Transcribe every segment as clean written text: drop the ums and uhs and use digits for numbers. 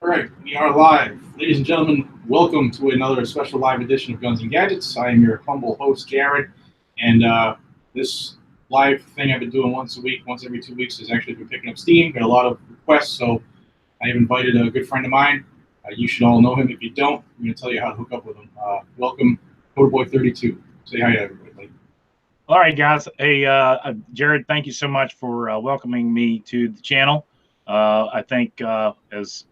All right, we are live. Ladies and gentlemen, welcome to another special live edition of Guns and Gadgets. I am your humble host, Jared, and this live thing I've been doing once a week, once every 2 weeks, has actually been picking up steam. Got a lot of requests, so I have invited a good friend of mine. You should all know him. If you don't, I'm going to tell you how to hook up with him. Welcome, Kotaboy32. Say hi to everybody. All right, guys. Hey, Jared, thank you so much for welcoming me to the channel. I think as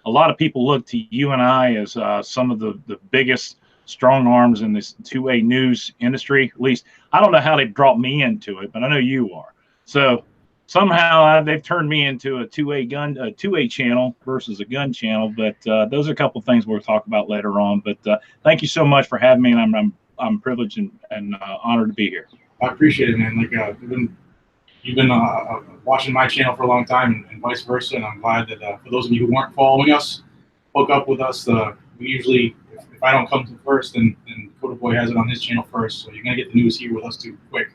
a lot of people look to you and I as some of the biggest strong arms in this 2A news industry. At least I don't know how they brought me into it, but I know you are. So somehow they've turned me into a 2A channel versus a gun channel. But those are a couple of things we'll talk about later on. But thank you so much for having me, and I'm privileged and honored to be here. I appreciate it, man. Like you've been watching my channel for a long time, and vice versa. And I'm glad that for those of you who weren't following us, hook up with us. We usually, if I don't come to first, then Kotaboy has it on his channel first. So you're gonna get the news here with us too quick.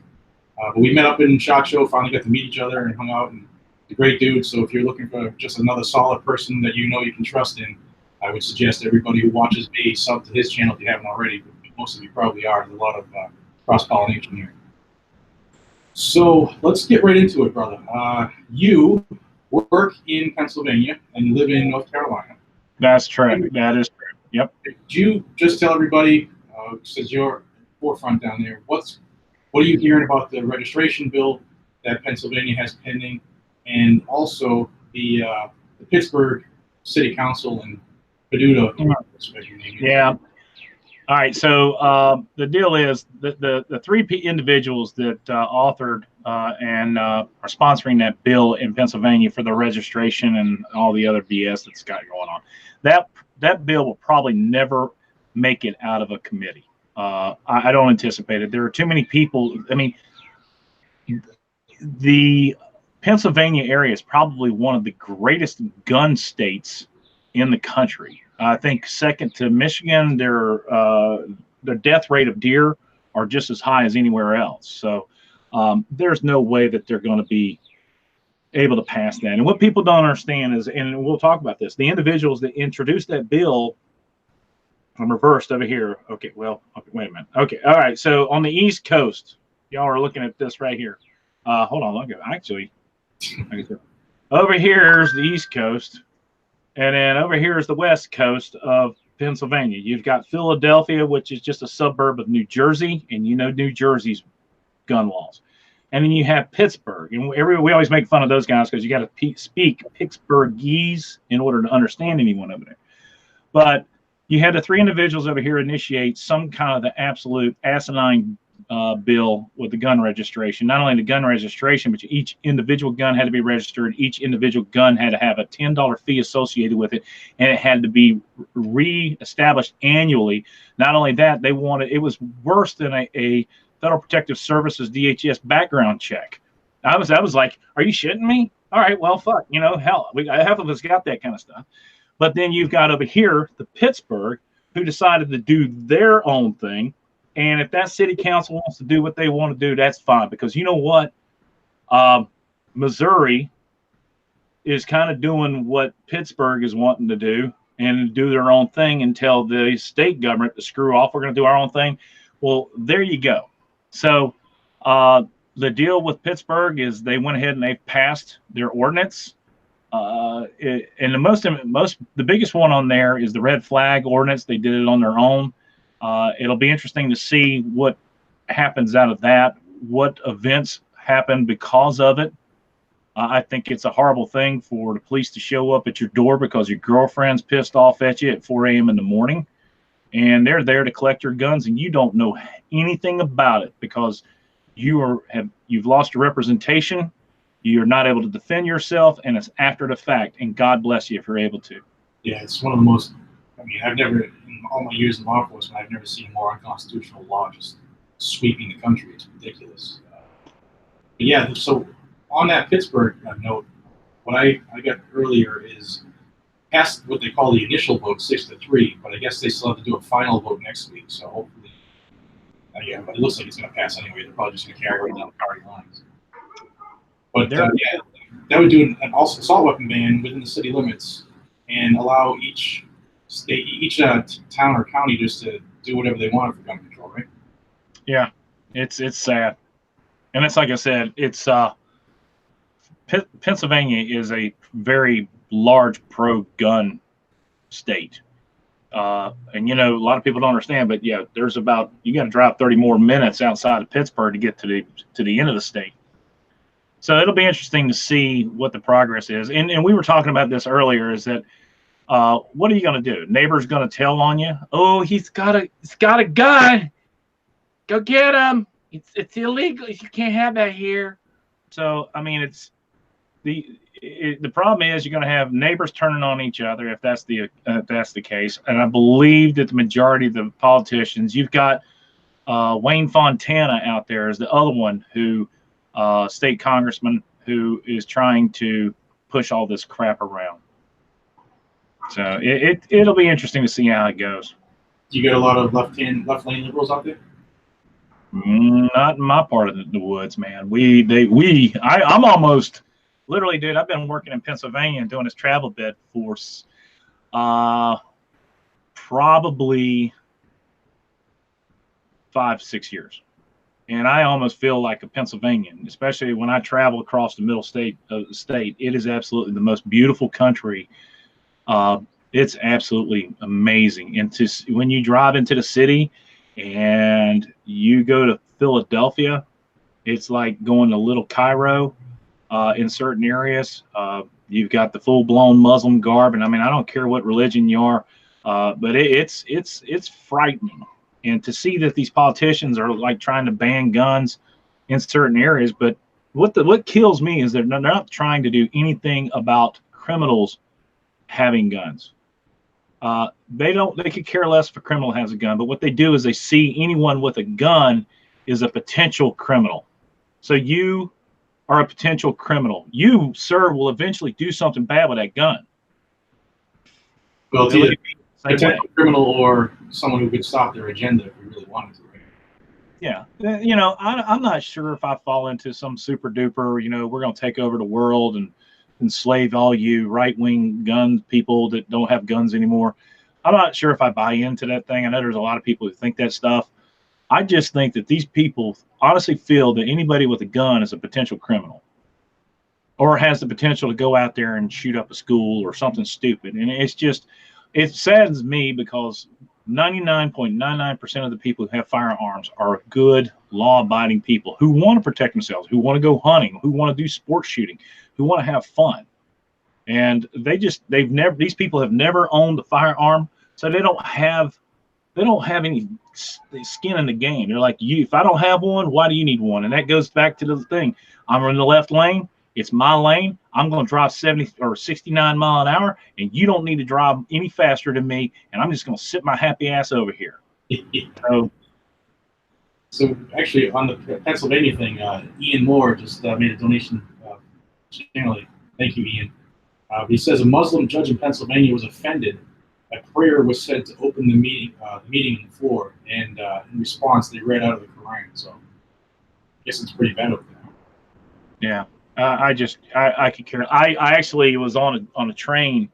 But we met up in SHOT Show, finally got to meet each other and hung out, and a great dude. So if you're looking for just another solid person that you know you can trust in, I would suggest everybody who watches me sub to his channel if you haven't already. Most of you probably are. There's a lot of cross-pollination here. So let's get right into it, brother. You work in Pennsylvania and you live in North Carolina. That's true. That is true. Yep. Could you just tell everybody, since you're forefront down there, what are you hearing about the registration bill that Pennsylvania has pending, and also the Pittsburgh City Council and Paducah? Yeah. All right, so the deal is that the three individuals that authored and are sponsoring that bill in Pennsylvania for the registration and all the other BS that's got going on, that bill will probably never make it out of a committee. I don't anticipate it. There are too many people. I mean, the Pennsylvania area is probably one of the greatest gun states in the country. I think second to Michigan, their death rate of deer are just as high as anywhere else. So there's no way that they're going to be able to pass that. And what people don't understand is, and we'll talk about this, the individuals that introduced that bill, I'm reversed over here. Okay, well, okay, wait a minute. Okay, all right. So on the East Coast, y'all are looking at this right here. Hold on, look at actually. Over here's the East Coast. And then over here is the west coast of Pennsylvania. You've got Philadelphia, which is just a suburb of New Jersey, and you know New Jersey's gun laws. And then you have Pittsburgh, and we always make fun of those guys because you got to speak Pittsburghese in order to understand anyone over there. But you had the three individuals over here initiate some kind of the absolute asinine bill with the gun registration. Not only the gun registration, but each individual gun had to be registered. Each individual gun had to have a $10 fee associated with it, and it had to be re-established annually. Not only that, they wanted, it was worse than a Federal Protective Services DHS background check. I was like, are you shitting me? All right, well, fuck, you know, hell, half of us got that kind of stuff. But then you've got over here the Pittsburgh, who decided to do their own thing. And if that city council wants to do what they want to do, that's fine. Because you know what? Missouri is kind of doing what Pittsburgh is wanting to do and do their own thing until the state government to screw off. We're going to do our own thing. Well, there you go. So the deal with Pittsburgh is they went ahead and they passed their ordinance. And the biggest one on there is the red flag ordinance. They did it on their own. It'll be interesting to see what happens out of that, what events happen because of it. I think it's a horrible thing for the police to show up at your door because your girlfriend's pissed off at you at 4 a.m. in the morning, and they're there to collect your guns, and you don't know anything about it because you've lost your representation. You're not able to defend yourself, and it's after the fact. And God bless you if you're able to. Yeah, it's one of the most. I mean, I've never, in all my years in law enforcement, I've never seen more unconstitutional law just sweeping the country. It's ridiculous. But yeah, so on that Pittsburgh note, what I got earlier is passed what they call the initial vote 6-3, but I guess they still have to do a final vote next week. So hopefully, yeah, but it looks like it's going to pass anyway. They're probably just going to carry right down the party lines. But yeah, that would do an assault weapon ban within the city limits. and allow each state, each town or county just to do whatever they want for gun control, right? Yeah, it's sad, and it's like I said, it's Pennsylvania is a very large pro-gun state. And a lot of people don't understand, but yeah, there's about you got to drive 30 more minutes outside of Pittsburgh to get to the end of the state. So it'll be interesting to see what the progress is. And we were talking about this earlier. Is that what are you going to do? Neighbor's going to tell on you? Oh, he's got a gun. Go get him. It's illegal. You can't have that here. So I mean, it's the problem is you're going to have neighbors turning on each other if that's the case. And I believe that the majority of the politicians, you've got Wayne Fontana out there is the other one who state congressman who is trying to push all this crap around. So it'll be interesting to see how it goes. Do you get a lot of left lane liberals out there? Not in my part of the woods, man. I'm almost literally, dude. I've been working in Pennsylvania and doing this travel bed for probably 5-6 years, and I almost feel like a Pennsylvanian, especially when I travel across the middle state of the state. It is absolutely the most beautiful country. It's absolutely amazing, and when you drive into the city and you go to Philadelphia, it's like going to Little Cairo in certain areas. You've got the full-blown Muslim garb, and I mean, I don't care what religion you are, but it's frightening. And to see that these politicians are like trying to ban guns in certain areas, but what kills me is they're not trying to do anything about criminals having guns. They could care less if a criminal has a gun, but what they do is they see anyone with a gun is a potential criminal. So you are a potential criminal. You, sir, will eventually do something bad with that gun. Well, it's either a potential criminal or someone who could stop their agenda if we really wanted to. Right? Yeah. I'm not sure if I fall into some super duper, we're going to take over the world and enslave all you right-wing gun people that don't have guns anymore. I'm not sure if I buy into that thing. I know there's a lot of people who think that stuff. I just think that these people honestly feel that anybody with a gun is a potential criminal or has the potential to go out there and shoot up a school or something stupid. And it saddens me because 99.99% of the people who have firearms are good, law-abiding people who want to protect themselves, who want to go hunting, who want to do sports shooting, who want to have fun. And these people have never owned a firearm, so they don't have any skin in the game. They're like, if I don't have one, why do you need one? And that goes back to the thing. I'm in the left lane. It's my lane. I'm going to drive 70 or 69 mile an hour, and you don't need to drive any faster than me, and I'm just going to sit my happy ass over here. So actually, on the Pennsylvania thing, Ian Moore just made a donation. Generally, thank you, Ian. He says a Muslim judge in Pennsylvania was offended. A prayer was said to open the meeting on the floor, and in response, they read out of the Quran. So, I guess it's pretty bad over there. Yeah. I could care. I actually was on a train,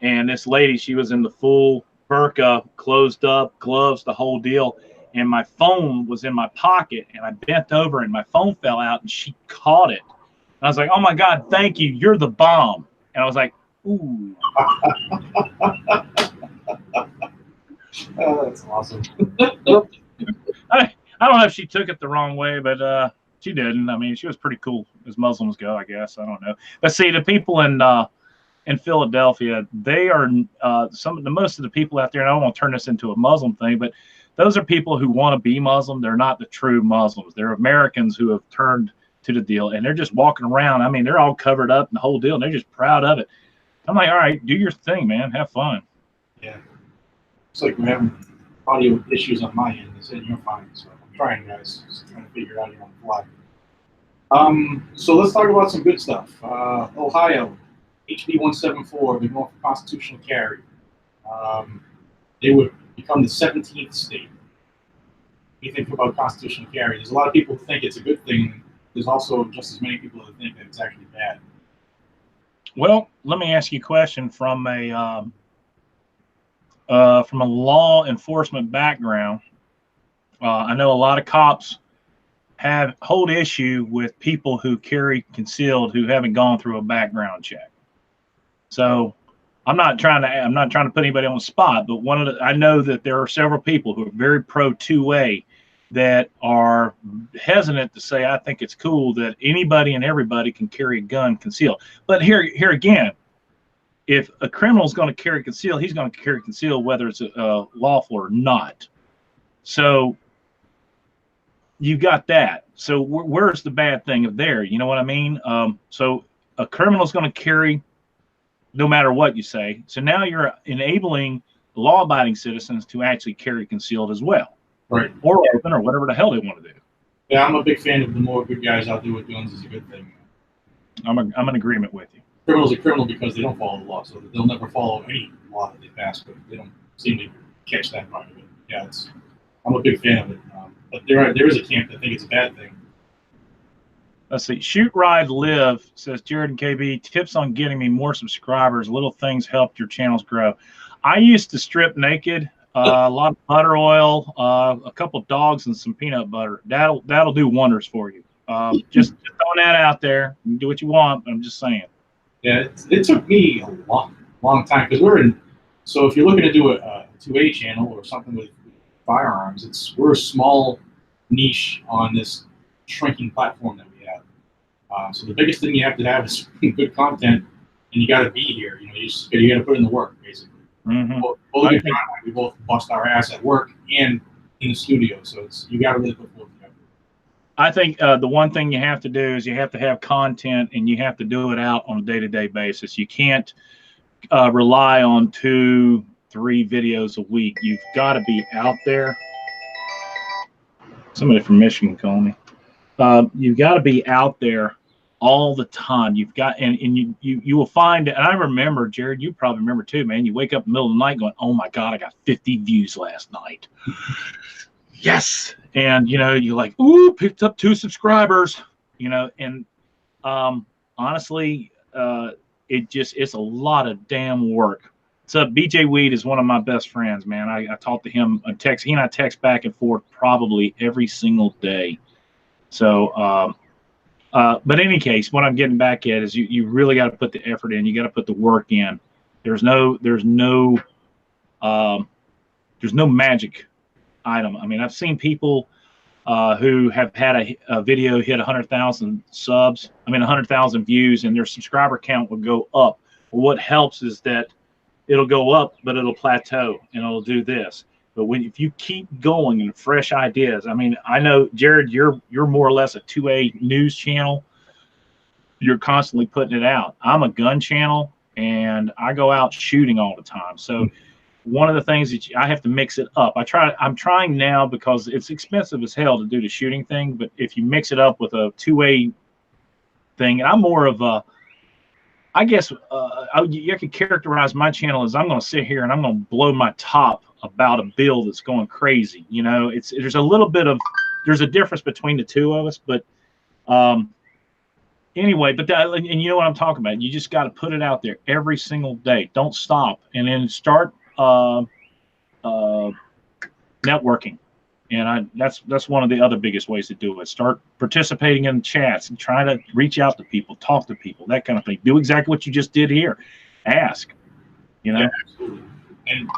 and this lady, she was in the full burqa, closed up, gloves, the whole deal, and my phone was in my pocket, and I bent over, and my phone fell out, and she caught it. And I was like, "Oh my God, thank you, you're the bomb." And I was like, "Ooh." Oh, that's awesome. I don't know if she took it the wrong way, but she didn't. I mean, she was pretty cool as Muslims go, I guess. I don't know. But see, the people in Philadelphia, they are most of the people out there, and I don't want to turn this into a Muslim thing, but those are people who want to be Muslim. They're not the true Muslims. They're Americans who have turned to the deal, and they're just walking around. I mean, they're all covered up in the whole deal, and they're just proud of it. I'm like, all right, do your thing, man. Have fun. Yeah. It's like we're having audio issues on my end. They said you're fine, so I'm trying, guys. Just trying to figure it out here on the fly. So let's talk about some good stuff. Ohio, HB 174, they're going for constitutional carry. They would become the 17th state. What do you think about constitutional carry? There's a lot of people who think it's a good thing. There's also just as many people who think that it's actually bad. Well, let me ask you a question from a law enforcement background. I know a lot of cops hold issue with people who carry concealed who haven't gone through a background check. So I'm not trying to put anybody on the spot, but I know that there are several people who are very pro 2A that are hesitant to say, I think it's cool that anybody and everybody can carry a gun concealed. But here again, if a criminal is going to carry concealed, he's going to carry concealed whether it's lawful or not. So you got that. So where's the bad thing of there? You know what I mean? So a criminal is going to carry no matter what you say. So now you're enabling law-abiding citizens to actually carry concealed as well. Right. Or open or whatever the hell they want to do. Yeah, I'm a big fan of the more good guys out there with guns is a good thing. I'm in agreement with you. Criminals are criminal because they don't follow the law, so they'll never follow any law that they pass, but they don't seem to catch that part of it. Yeah, I'm a big fan of it. But there is a camp that think it's a bad thing. Let's see. Shoot, Ride, Live says, Jared and KB, tips on getting me more subscribers. Little things helped your channels grow. I used to strip naked, a lot of butter oil, a couple of dogs, and some peanut butter. That'll do wonders for you. Just throwing that out there. You can do what you want. I'm just saying. Yeah, it took me a long time because so if you're looking to do a 2A channel or something with firearms, we're a small niche on this shrinking platform that we have. So the biggest thing you have to have is good content, and you got to be here. You got to put in the work, basically. Mm-hmm. We both bust our ass at work and in the studio, so you got to really put both together. I think the one thing you have to do is you have to have content, and you have to do it out on a day-to-day basis. You can't rely on 2-3 videos a week. You've got to be out there. Somebody from Michigan called me. You've got to be out there all the time. You've got, and you will find, and I remember, Jared, you probably remember too, man. You wake up in the middle of the night going, oh my God, I got 50 views last night. Yes. And, you're like, ooh, picked up 2 subscribers, and honestly, it's a lot of damn work. So BJ Weed is one of my best friends, man. I talk to him on text. He and I text back and forth probably every single day. So, but in any case, what I'm getting back at is you really got to put the effort in. You got to put the work in. There's no magic item. I mean, I've seen people who have had a video hit 100,000 subs. 100,000 views, and their subscriber count will go up. Well, what helps is that it'll go up, but it'll plateau, and it'll do this. But if you keep going and fresh ideas, I know, Jared, you're more or less a 2A news channel. You're constantly putting it out. I'm a gun channel, and I go out shooting all the time. So one of the things that I have to mix it up. I'm trying now because it's expensive as hell to do the shooting thing. But if you mix it up with a 2A thing, and I'm more of a, I guess you could characterize my channel as I'm going to sit here and I'm going to blow my top about a bill that's going crazy. There's a difference between the two of us, but anyway, and you know what I'm talking about. You just got to put it out there every single day. Don't stop, and then start networking. And that's one of the other biggest ways to do it. Start participating in chats and try to reach out to people, talk to people, that kind of thing. Do exactly what you just did here. Ask. Yeah, absolutely. And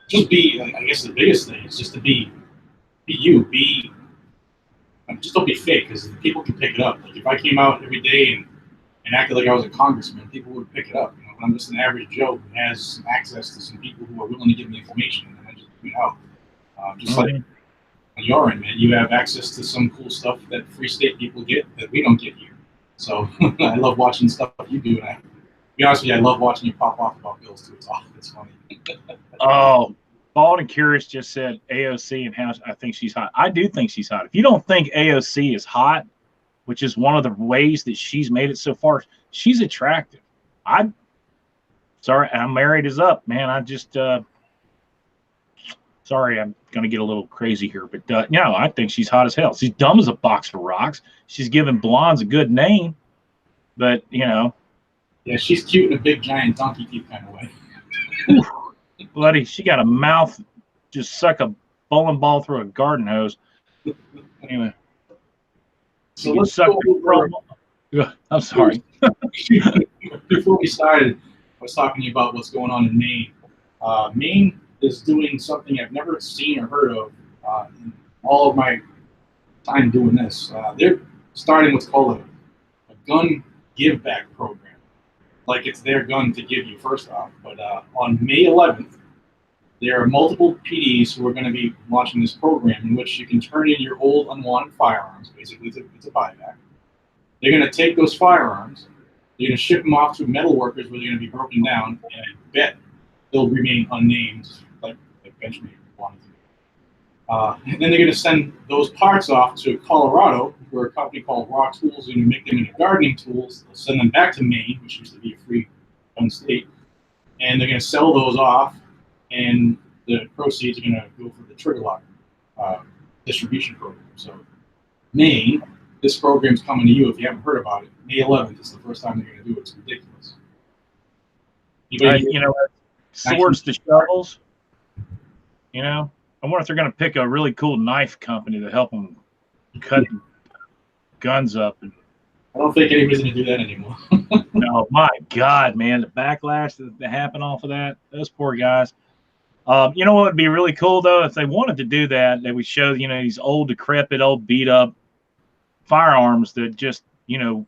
just I guess the biggest thing is just to be you. Just don't be fake, because people can pick it up. Like if I came out every day and acted like I was a congressman, people would pick it up. But I'm just an average Joe who has some access to some people who are willing to give me information, and I just like on your end, man, you have access to some cool stuff that free state people get that we don't get here. So I love watching stuff you do, and to be honest with you, I love watching you pop off about bills too. It's funny. Oh, Bald and Curious just said AOC and how I think she's hot. I do think she's hot. If you don't think AOC is hot, which is one of the ways that she's made it so far, she's attractive. I'm married as up, man. Sorry, I'm going to get a little crazy here, but I think she's hot as hell. She's dumb as a box of rocks. She's giving blondes a good name, but Yeah, she's cute in a big giant donkey teeth kind of way. Buddy, she got a mouth, just suck a bowling ball through a garden hose. Anyway, So you let's suck go the over. crumb. I'm sorry. Before we started, I was talking to you about what's going on in Maine. Maine is doing something I've never seen or heard of in all of my time doing this. They're starting what's called a gun give back program. Like it's their gun to give you first off. But on May 11th, there are multiple PDs who are going to be launching this program in which you can turn in your old unwanted firearms. Basically, it's a buyback. They're going to take those firearms, they're going to ship them off to metal workers where they're going to be broken down, and I bet they'll remain unnamed, like Benjamin wanted to. And then they're going to send those parts off to Colorado, where a company called Raw Tools is going to make them into gardening tools. They'll send them back to Maine, which used to be a free gun state, and they're going to sell those off, and the proceeds are going to go for the trigger lock distribution program. So Maine, this program's coming to you if you haven't heard about it. May 11th is the first time they're going to do it. It's ridiculous. Swords to shovels. You know, I wonder if they're going to pick a really cool knife company to help them cut guns up. I don't think anybody's going to do that anymore. No, my God, man, the backlash that happened off of that, those poor guys. You know what would be really cool, though? If they wanted to do that, they would show, these old, decrepit, old, beat-up firearms that just, you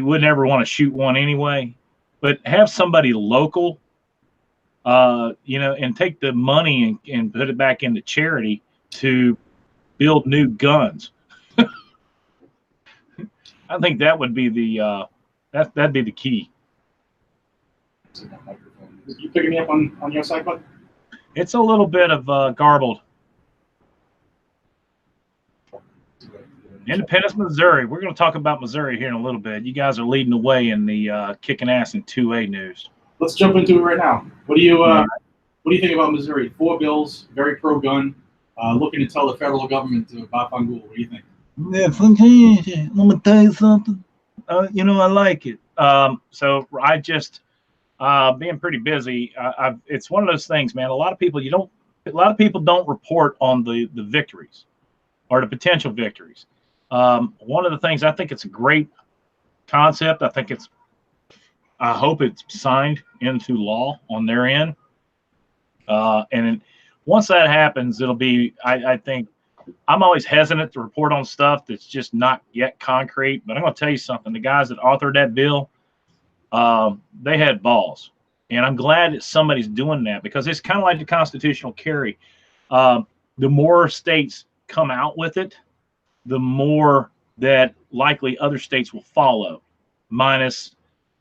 would never want to shoot one anyway. But have somebody local, and take the money and put it back into charity to build new guns. I think that would be that'd be the key. You picking me up on your side, bud? It's a little bit of garbled. Independence, Missouri. We're going to talk about Missouri here in a little bit. You guys are leading the way in the kicking ass in 2A news. Let's jump into it right now. What do you think about Missouri? 4 bills, very pro-gun, looking to tell the federal government to bop on Google. What do you think? Yeah, let me tell you something. I like it. So I just being pretty busy. It's one of those things, man. A lot of people don't report on the victories or the potential victories. One of the things, I think it's a great concept. I hope it's signed into law on their end. And once that happens, it'll be, I think, I'm always hesitant to report on stuff that's just not yet concrete, but I'm going to tell you something. The guys that authored that bill, they had balls. And I'm glad that somebody's doing that, because it's kind of like the constitutional carry. The more states come out with it, the more that likely other states will follow, minus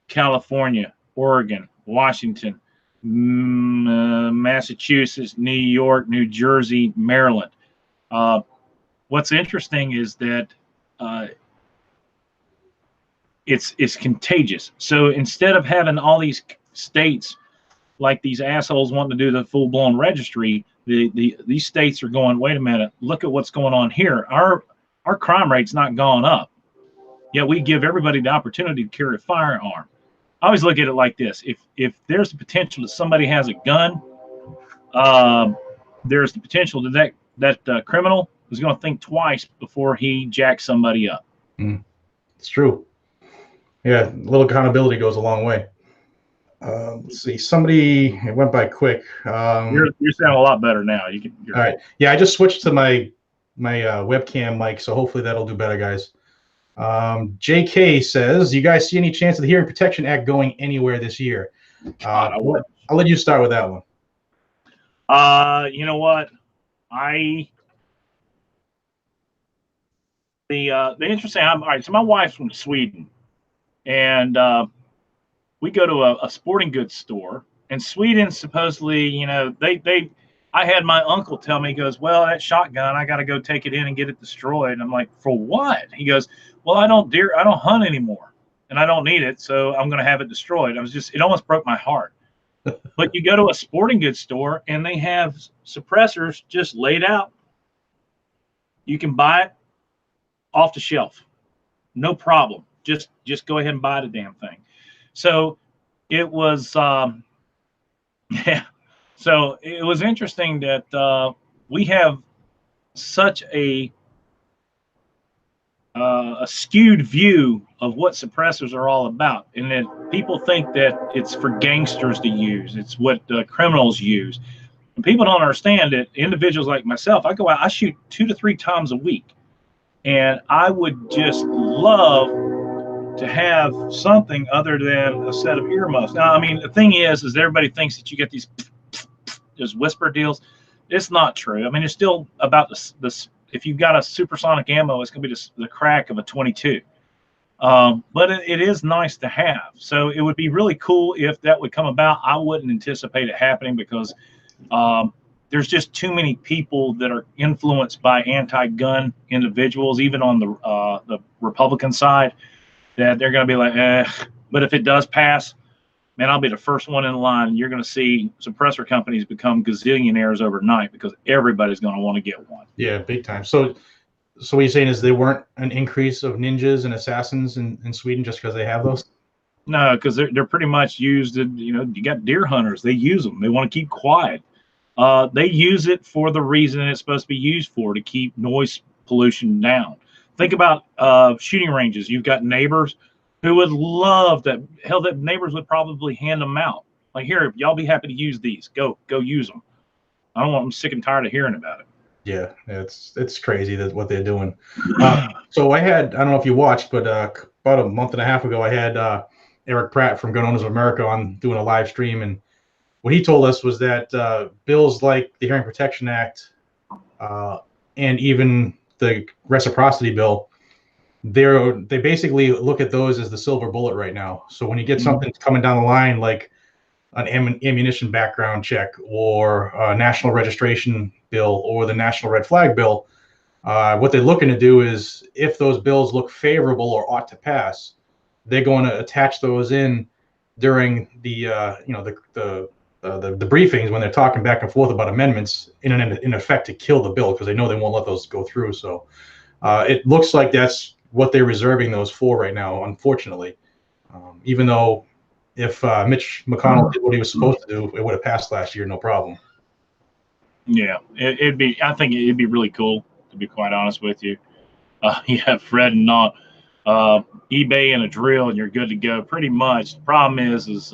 California, Oregon, Washington, Massachusetts, New York, New Jersey, Maryland. What's interesting is that it's contagious. So instead of having all these states like these assholes wanting to do the full-blown registry, these states are going, wait a minute, look at what's going on here. Our crime rate's not gone up. Yet we give everybody the opportunity to carry a firearm. I always look at it like this. If there's the potential that somebody has a gun, there's the potential that criminal is going to think twice before he jacks somebody up. It's true. Yeah, a little accountability goes a long way. Let's see. It went by quick. You're sounding a lot better now. All right. Yeah, I just switched to my webcam mic, so hopefully that'll do better, guys. JK says, you guys see any chance of the Hearing Protection Act going anywhere this year? I'll let you start with that one. You know what? The interesting. All right. So my wife's from Sweden, and we go to a sporting goods store. And Sweden, supposedly, I had my uncle tell me, he goes, well, that shotgun, I got to go take it in and get it destroyed. And I'm like, for what? He goes, well, I don't hunt anymore, and I don't need it, so I'm going to have it destroyed. It almost broke my heart. But you go to a sporting goods store, and they have suppressors just laid out. You can buy it off the shelf, no problem. just go ahead and buy the damn thing. So it was, yeah. So it was interesting that we have such a skewed view of what suppressors are all about, and that people think that it's for gangsters to use, it's what criminals use. And people don't understand that individuals like myself, I go out, I shoot 2 to 3 times a week, and I would just love to have something other than a set of earmuffs. Now, I mean, the thing is everybody thinks that you get these whisper deals. It's not true. I mean, it's still about this. If you've got a supersonic ammo, it's going to be the crack of a 22. But it is nice to have. So it would be really cool if that would come about. I wouldn't anticipate it happening because there's just too many people that are influenced by anti-gun individuals, even on the Republican side, that they're going to be like, eh. But if it does pass, man, I'll be the first one in line. You're going to see suppressor companies become gazillionaires overnight because everybody's going to want to get one. Yeah, big time. So what you're saying is there weren't an increase of ninjas and assassins in Sweden just because they have those? No, because they're pretty much used. You got deer hunters. They use them. They want to keep quiet. They use it for the reason it's supposed to be used for, to keep noise pollution down. Think about shooting ranges. You've got neighbors who would love that. Hell, that neighbors would probably hand them out. Like, here, y'all be happy to use these. Go use them. I don't want them sick and tired of hearing about it. Yeah, it's crazy that what they're doing. So I don't know if you watched, but about a month and a half ago, I had Eric Pratt from Gun Owners of America on doing a live stream, and what he told us was that bills like the Hearing Protection Act and even the reciprocity bill, they basically look at those as the silver bullet right now. So when you get something coming down the line like an ammunition background check or a national registration bill or the national red flag bill, what they're looking to do is, if those bills look favorable or ought to pass, they're going to attach those in during the briefings when they're talking back and forth about amendments in effect to kill the bill, because they know they won't let those go through. So it looks like that's what they're reserving those for right now, unfortunately. Even though if Mitch McConnell did what he was supposed to do, it would have passed last year, no problem. Yeah, I think it'd be really cool, to be quite honest with you. You have Fred and not eBay and a drill, and you're good to go. Pretty much. The problem is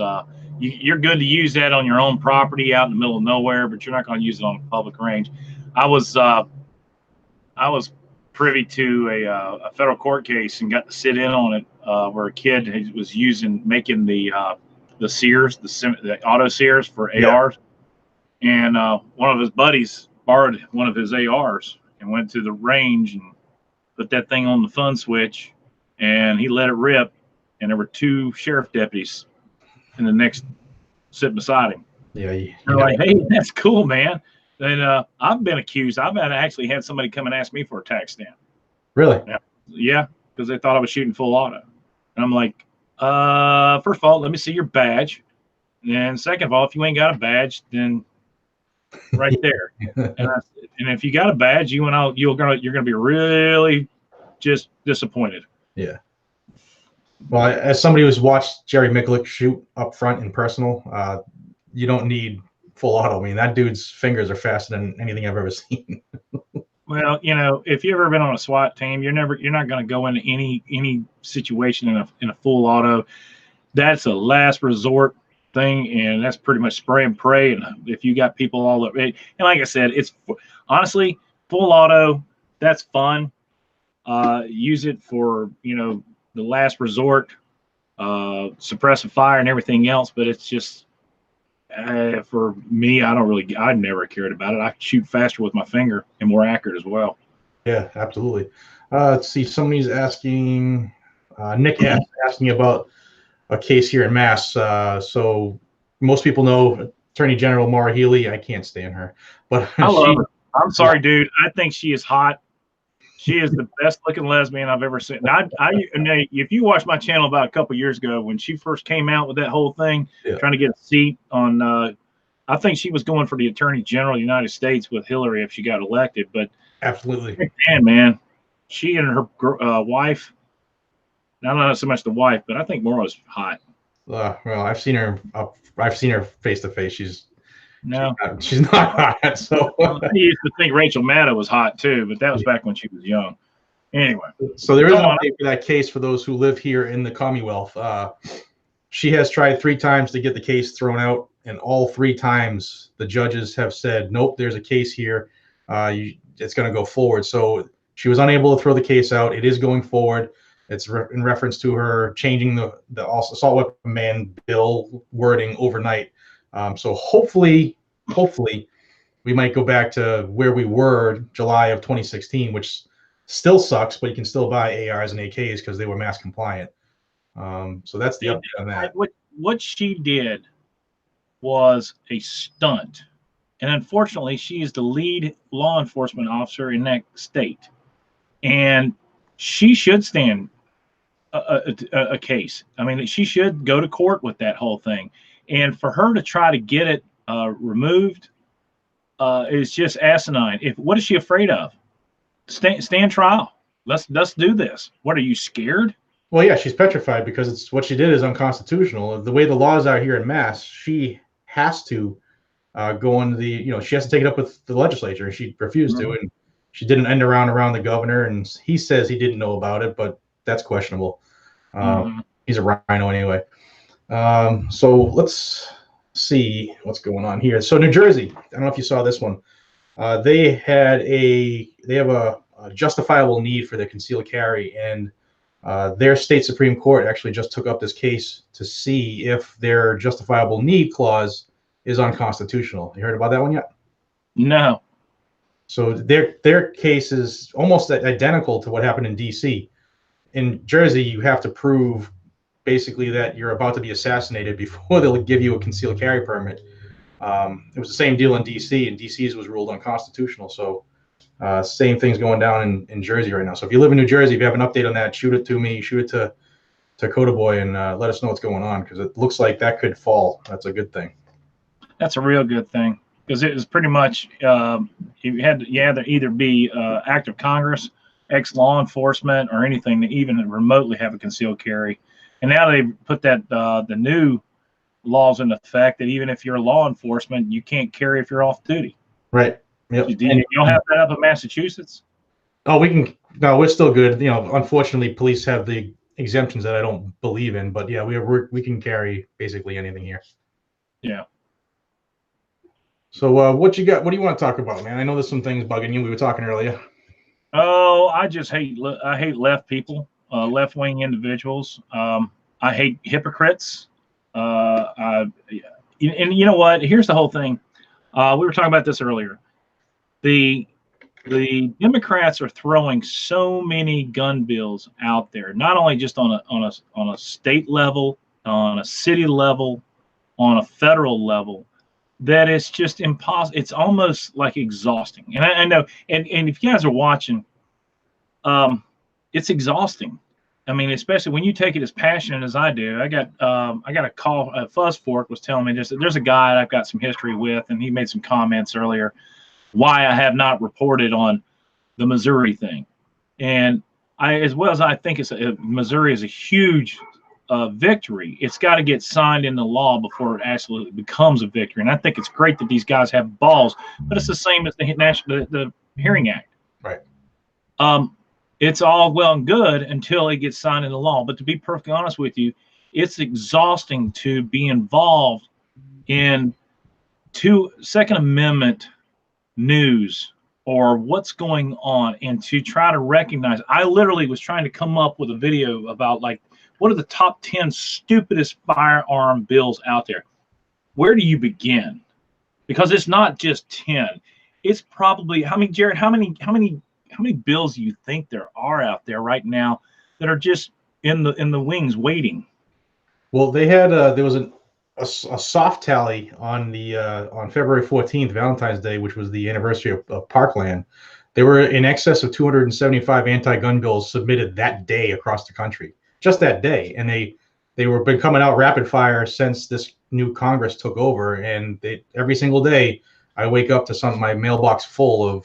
you're good to use that on your own property out in the middle of nowhere, but you're not going to use it on a public range. I was privy to a federal court case and got to sit in on it where a kid was making the Sears, the auto Sears for ARs, and one of his buddies borrowed one of his ARs and went to the range and put that thing on the fun switch, and he let it rip, and there were 2 sheriff deputies in the next sitting beside him. Yeah, they're like, hey, that's cool, man. And I've been accused. I've actually had somebody come and ask me for a tax stamp. Really? Yeah, because they thought I was shooting full auto. And I'm like, first of all, let me see your badge. And second of all, if you ain't got a badge, then right there. And if you got a badge, you're gonna be really just disappointed. Yeah. Well, as somebody who's watched Jerry Miculek shoot up front in personal, you don't need full auto. I mean, that dude's fingers are faster than anything I've ever seen. Well, if you've ever been on a SWAT team, you're not going to go into any situation in a full auto. That's a last resort thing, and that's pretty much spray and pray. And if you got people all over, and like I said, it's honestly full auto. That's fun. Use it for the last resort, suppressive fire and everything else. But it's just for me, I never cared about it. I shoot faster with my finger and more accurate as well. Yeah, absolutely. Let's see. Somebody's asking, Nick asking about a case here in Mass. So most people know Attorney General Maura Healey. I can't stand her, but I love her. I'm sorry, dude. I think she is hot. She is the best looking lesbian I've ever seen. If you watched my channel about a couple years ago when she first came out with that whole thing, trying to get a seat on, I think she was going for the Attorney General of the United States with Hillary if she got elected. But absolutely, man, she and her wife, Not so much the wife, but I think Maura's hot. Well, I've seen her. I've seen her face to face. No, She's not hot. So, I used to think Rachel Maddow was hot too, but that was back when she was young. Anyway, so there is an Go on. update for that case for those who live here in the Commonwealth. She has tried 3 times to get the case thrown out, and all 3 times the judges have said, nope, there's a case here. It's going to go forward. So she was unable to throw the case out. It is going forward. It's in reference to her changing the assault weapon ban bill wording overnight. So hopefully we might go back to where we were July of 2016, which still sucks, but you can still buy ARs and AKs because they were mass compliant. So that's the update on that. What she did was a stunt, and unfortunately, she is the lead law enforcement officer in that state, and she should stand a case. I mean, she should go to court with that whole thing, and for her to try to get it removed is just asinine. What is she afraid of? Stand trial. Let's do this. What, are you scared? Well, yeah, she's petrified because it's what she did is unconstitutional. The way the laws are here in Mass, she has to go into she has to take it up with the legislature, and she refused to, and she did an end around the governor, and he says he didn't know about it, but that's questionable. He's a rhino anyway. So let's see what's going on here. So New Jersey, I don't know if you saw this one. They have a justifiable need for their concealed carry, and their state Supreme Court actually just took up this case to see if their justifiable need clause is unconstitutional. You heard about that one yet? No. So their case is almost identical to what happened in D.C. In Jersey, you have to prove basically that you're about to be assassinated before they'll give you a concealed carry permit. It was the same deal in D.C., and D.C.'s was ruled unconstitutional. So same thing's going down in Jersey right now. So if you live in New Jersey, if you have an update on that, shoot it to me, shoot it to Kotaboy, and let us know what's going on, because it looks like that could fall. That's a good thing. That's a real good thing, because it was pretty much you had to either be act of Congress, ex-law enforcement, or anything to even remotely have a concealed carry. And now they put that the new laws in effect that even if you're law enforcement, you can't carry if you're off duty. Right. Yep. You don't have that up in Massachusetts? Oh, we're still good. Unfortunately, police have the exemptions that I don't believe in, but yeah, we can carry basically anything here. Yeah. So what you got? What do you want to talk about, man? I know there's some things bugging you. We were talking earlier. Oh, I hate left people, left-wing individuals. I hate hypocrites. And you know what? Here's the whole thing. We were talking about this earlier. The Democrats are throwing so many gun bills out there, not only just on a state level, on a city level, on a federal level, that it's just impossible. It's almost like exhausting. And I know, and if you guys are watching, it's exhausting. I mean, especially when you take it as passionate as I do. I got a call. Fuzz Fork was telling me there's a guy I've got some history with, and he made some comments earlier why I have not reported on the Missouri thing. And as well as I think Missouri is a huge victory, it's got to get signed into law before it actually becomes a victory. And I think it's great that these guys have balls, but it's the same as the Hearing Act. Right. It's all well and good until it gets signed into law. But to be perfectly honest with you, it's exhausting to be involved in Second Amendment news or what's going on, and to try to recognize. I literally was trying to come up with a video about, like, what are the top 10 stupidest firearm bills out there? Where do you begin? Because it's not just 10. It's probably, Jared, how many bills do you think there are out there right now that are just in the wings waiting? Well, they had there was a soft tally on February 14th, Valentine's Day, which was the anniversary of Parkland. There were in excess of 275 anti-gun bills submitted that day across the country, just that day. And they were been coming out rapid fire since this new Congress took over. And every single day I wake up to my mailbox full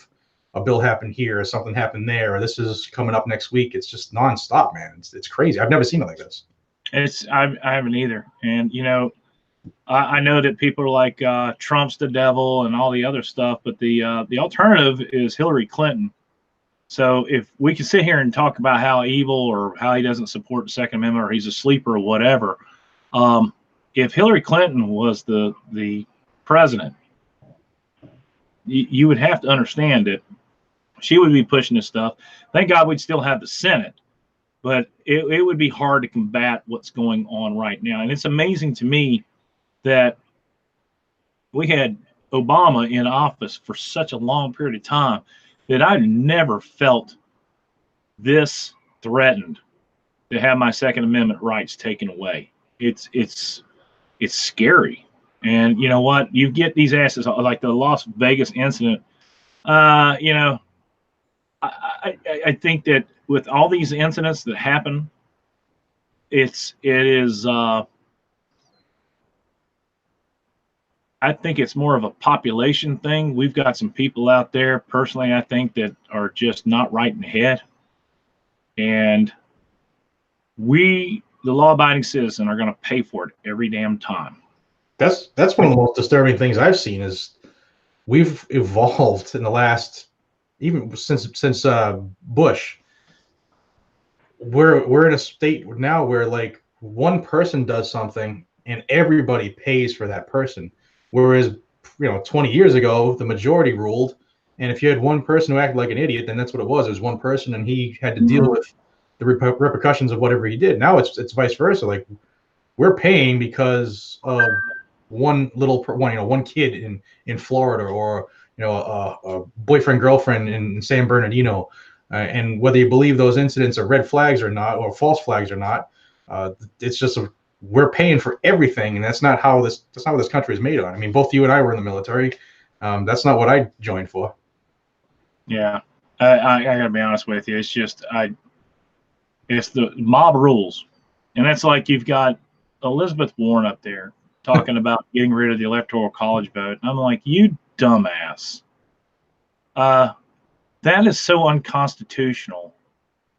a bill happened here, or something happened there, or this is coming up next week. It's just nonstop, man. It's crazy. I've never seen it like this. I haven't either. And, you know, I know that people are like Trump's the devil and all the other stuff, but the alternative is Hillary Clinton. So if we can sit here and talk about how evil or how he doesn't support the Second Amendment or he's a sleeper or whatever, if Hillary Clinton was the president, you would have to understand that she would be pushing this stuff. Thank God we'd still have the Senate, but it would be hard to combat what's going on right now. And it's amazing to me that we had Obama in office for such a long period of time that I never felt this threatened to have my Second Amendment rights taken away. It's scary. And you know what? You get these asses like the Las Vegas incident. You know, I think that with all these incidents that happen, it is. I think it's more of a population thing. We've got some people out there, personally, I think, that are just not right in the head. And we, the law-abiding citizen, are going to pay for it every damn time. That's one of the most disturbing things I've seen is we've evolved in the last, even since Bush. We're in a state now where like one person does something and everybody pays for that person. Whereas, 20 years ago, the majority ruled, and if you had one person who acted like an idiot, then that's what it was. It was one person, and he had to deal with the repercussions of whatever he did. Now it's vice versa. Like we're paying because of one kid in Florida, or a boyfriend girlfriend in San Bernardino, and whether you believe those incidents are red flags or not, or false flags or not, it's just we're paying for everything, and that's not how this country is made on. I mean, both you and I were in the military. That's not what I joined for. Yeah, I gotta be honest with you. It's just it's the mob rules, and that's like you've got Elizabeth Warren up there talking about getting rid of the Electoral College vote. And I'm like, you dumbass. That is so unconstitutional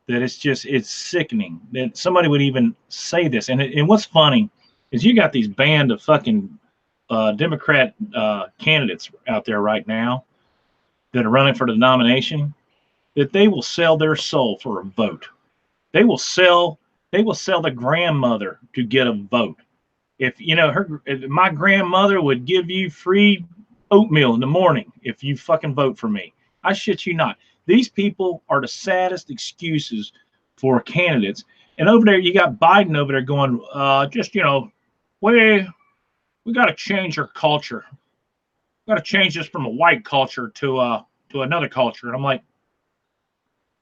that it's sickening that somebody would even say this. And what's funny is you got these band of fucking Democrat candidates out there right now that are running for the nomination, that they will sell their soul for a vote. They will sell the grandmother to get a vote. If my grandmother would give you free oatmeal in the morning if you fucking vote for me. I shit you not. These people are the saddest excuses for candidates. And over there, you got Biden over there going, we got to change our culture. We got to change this from a white culture to another culture. And I'm like,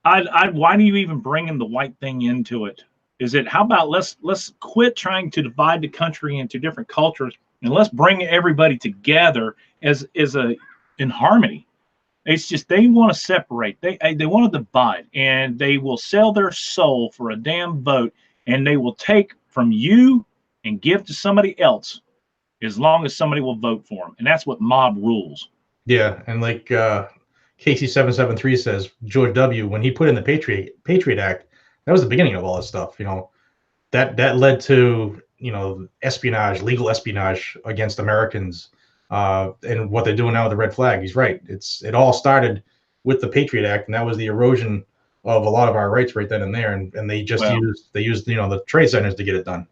why do you even bring in the white thing into it? Is it, how about let's quit trying to divide the country into different cultures, and let's bring everybody together as in harmony. It's just they want to separate. They want to divide, and they will sell their soul for a damn vote, and they will take from you and give to somebody else as long as somebody will vote for them. And that's what mob rules. Yeah, and like Casey773 says, George W., when he put in the Patriot Act, that was the beginning of all this stuff. That led to espionage, legal espionage against Americans. And what they're doing now with the red flag, he's right. It all started with the Patriot Act, and that was the erosion of a lot of our rights right then and there. And they just used the trade centers to get it done.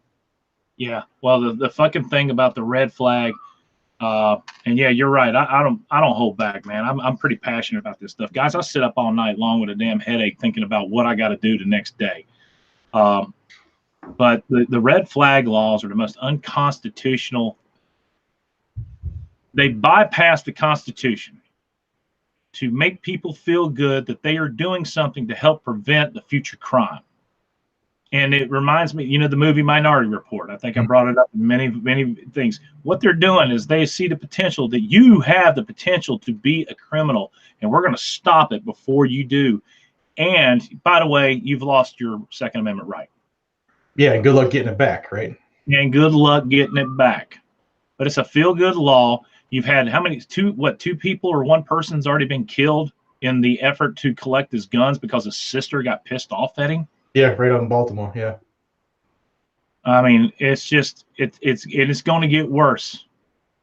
Yeah. Well, the fucking thing about the red flag, and yeah, you're right. I don't hold back, man. I'm pretty passionate about this stuff, guys. I sit up all night long with a damn headache thinking about what I got to do the next day. But the red flag laws are the most unconstitutional. They bypass the Constitution to make people feel good that they are doing something to help prevent the future crime. And it reminds me, the movie Minority Report. I think I brought it up in many, many things. What they're doing is they see the potential that you have the potential to be a criminal, and we're going to stop it before you do. And by the way, you've lost your Second Amendment right. Yeah, and good luck getting it back, right? And good luck getting it back. But it's a feel-good law. You've had how many? Two people or one person's already been killed in the effort to collect his guns because his sister got pissed off at him. Yeah, right out in Baltimore. Yeah. I mean, it's just it's going to get worse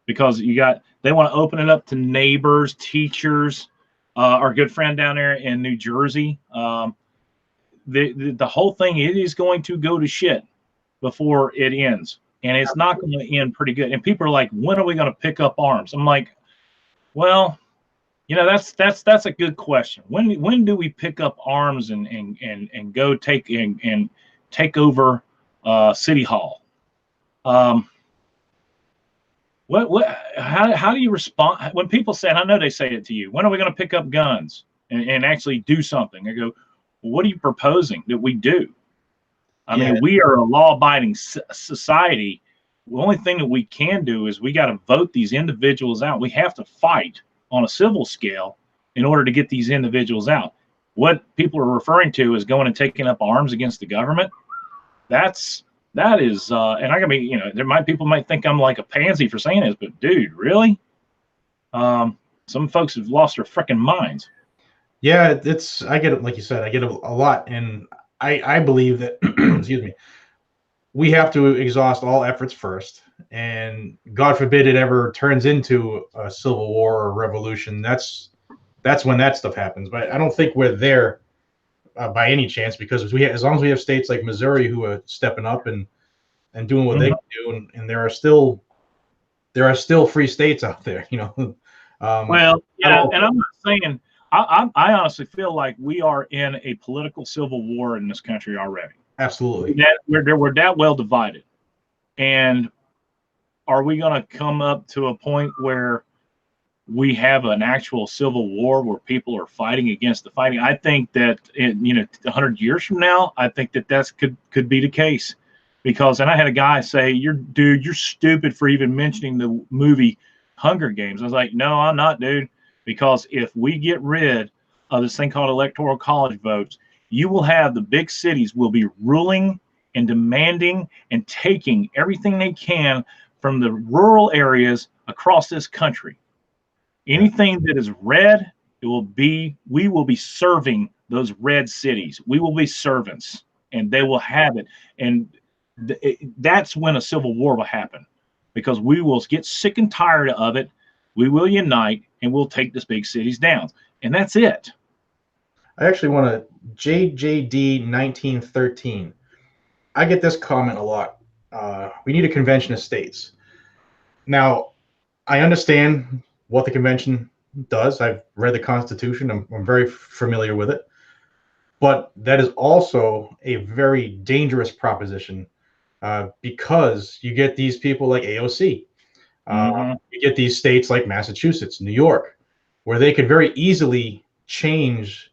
because they want to open it up to neighbors, teachers. Our good friend down there in New Jersey, the whole thing, it is going to go to shit before it ends, and it's not going to end pretty good. And people are like, when are we going to pick up arms? I'm like, well, that's a good question. When do we pick up arms and go take over City Hall? How do you respond when people say, and I know they say it to you, when are we going to pick up guns and actually do something? I go, well, what are you proposing that we do? I mean, we are a law-abiding society. The only thing that we can do is we got to vote these individuals out. We have to fight on a civil scale in order to get these individuals out. What people are referring to is going and taking up arms against the government. That is, and I gotta be, people might think I'm like a pansy for saying this, but dude, really? Some folks have lost their freaking minds. Yeah, I get it, like you said, I get it a lot, and I believe that, excuse me, we have to exhaust all efforts first, and God forbid it ever turns into a civil war or a revolution. That's when that stuff happens. But I don't think we're there by any chance, because as long as we have states like Missouri who are stepping up and doing what they can do, and there are still free states out there, Well, yeah, and I'm not saying. I honestly feel like we are in a political civil war in this country already. Absolutely. We're that well divided. And are we going to come up to a point where we have an actual civil war where people are fighting against the fighting? I think that 100 years from now, I think that could be the case. Because, and I had a guy say, you're stupid for even mentioning the movie Hunger Games. I was like, no, I'm not, dude. Because if we get rid of this thing called electoral college votes, you will have the big cities will be ruling and demanding and taking everything they can from the rural areas across this country. Anything that is red, we will be serving those red cities. We will be servants, and they will have it. And that's when a civil war will happen, because we will get sick and tired of it. We will unite, and we'll take these big cities down. And that's it. I actually want to JJD 1913. I get this comment a lot. We need a convention of states. Now, I understand what the convention does. I've read the Constitution. I'm very familiar with it. But that is also a very dangerous proposition, because you get these people like AOC. You get these states like Massachusetts, New York, where they could very easily change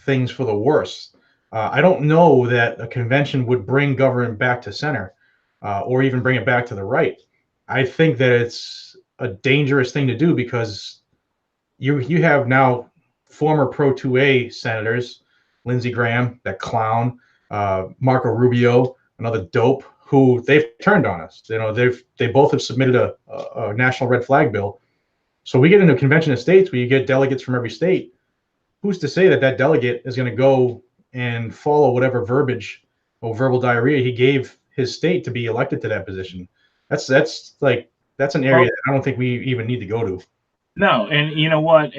things for the worse. I don't know that a convention would bring government back to center, or even bring it back to the right. I think that it's a dangerous thing to do, because you have now former Pro 2A senators, Lindsey Graham, that clown, Marco Rubio, another dope, who they've turned on us. They both have submitted a national red flag bill. So we get into a convention of states where you get delegates from every state. Who's to say that delegate is going to go and follow whatever verbiage or verbal diarrhea he gave his state to be elected to that position? That's an area that I don't think we even need to go to. No, and you know what?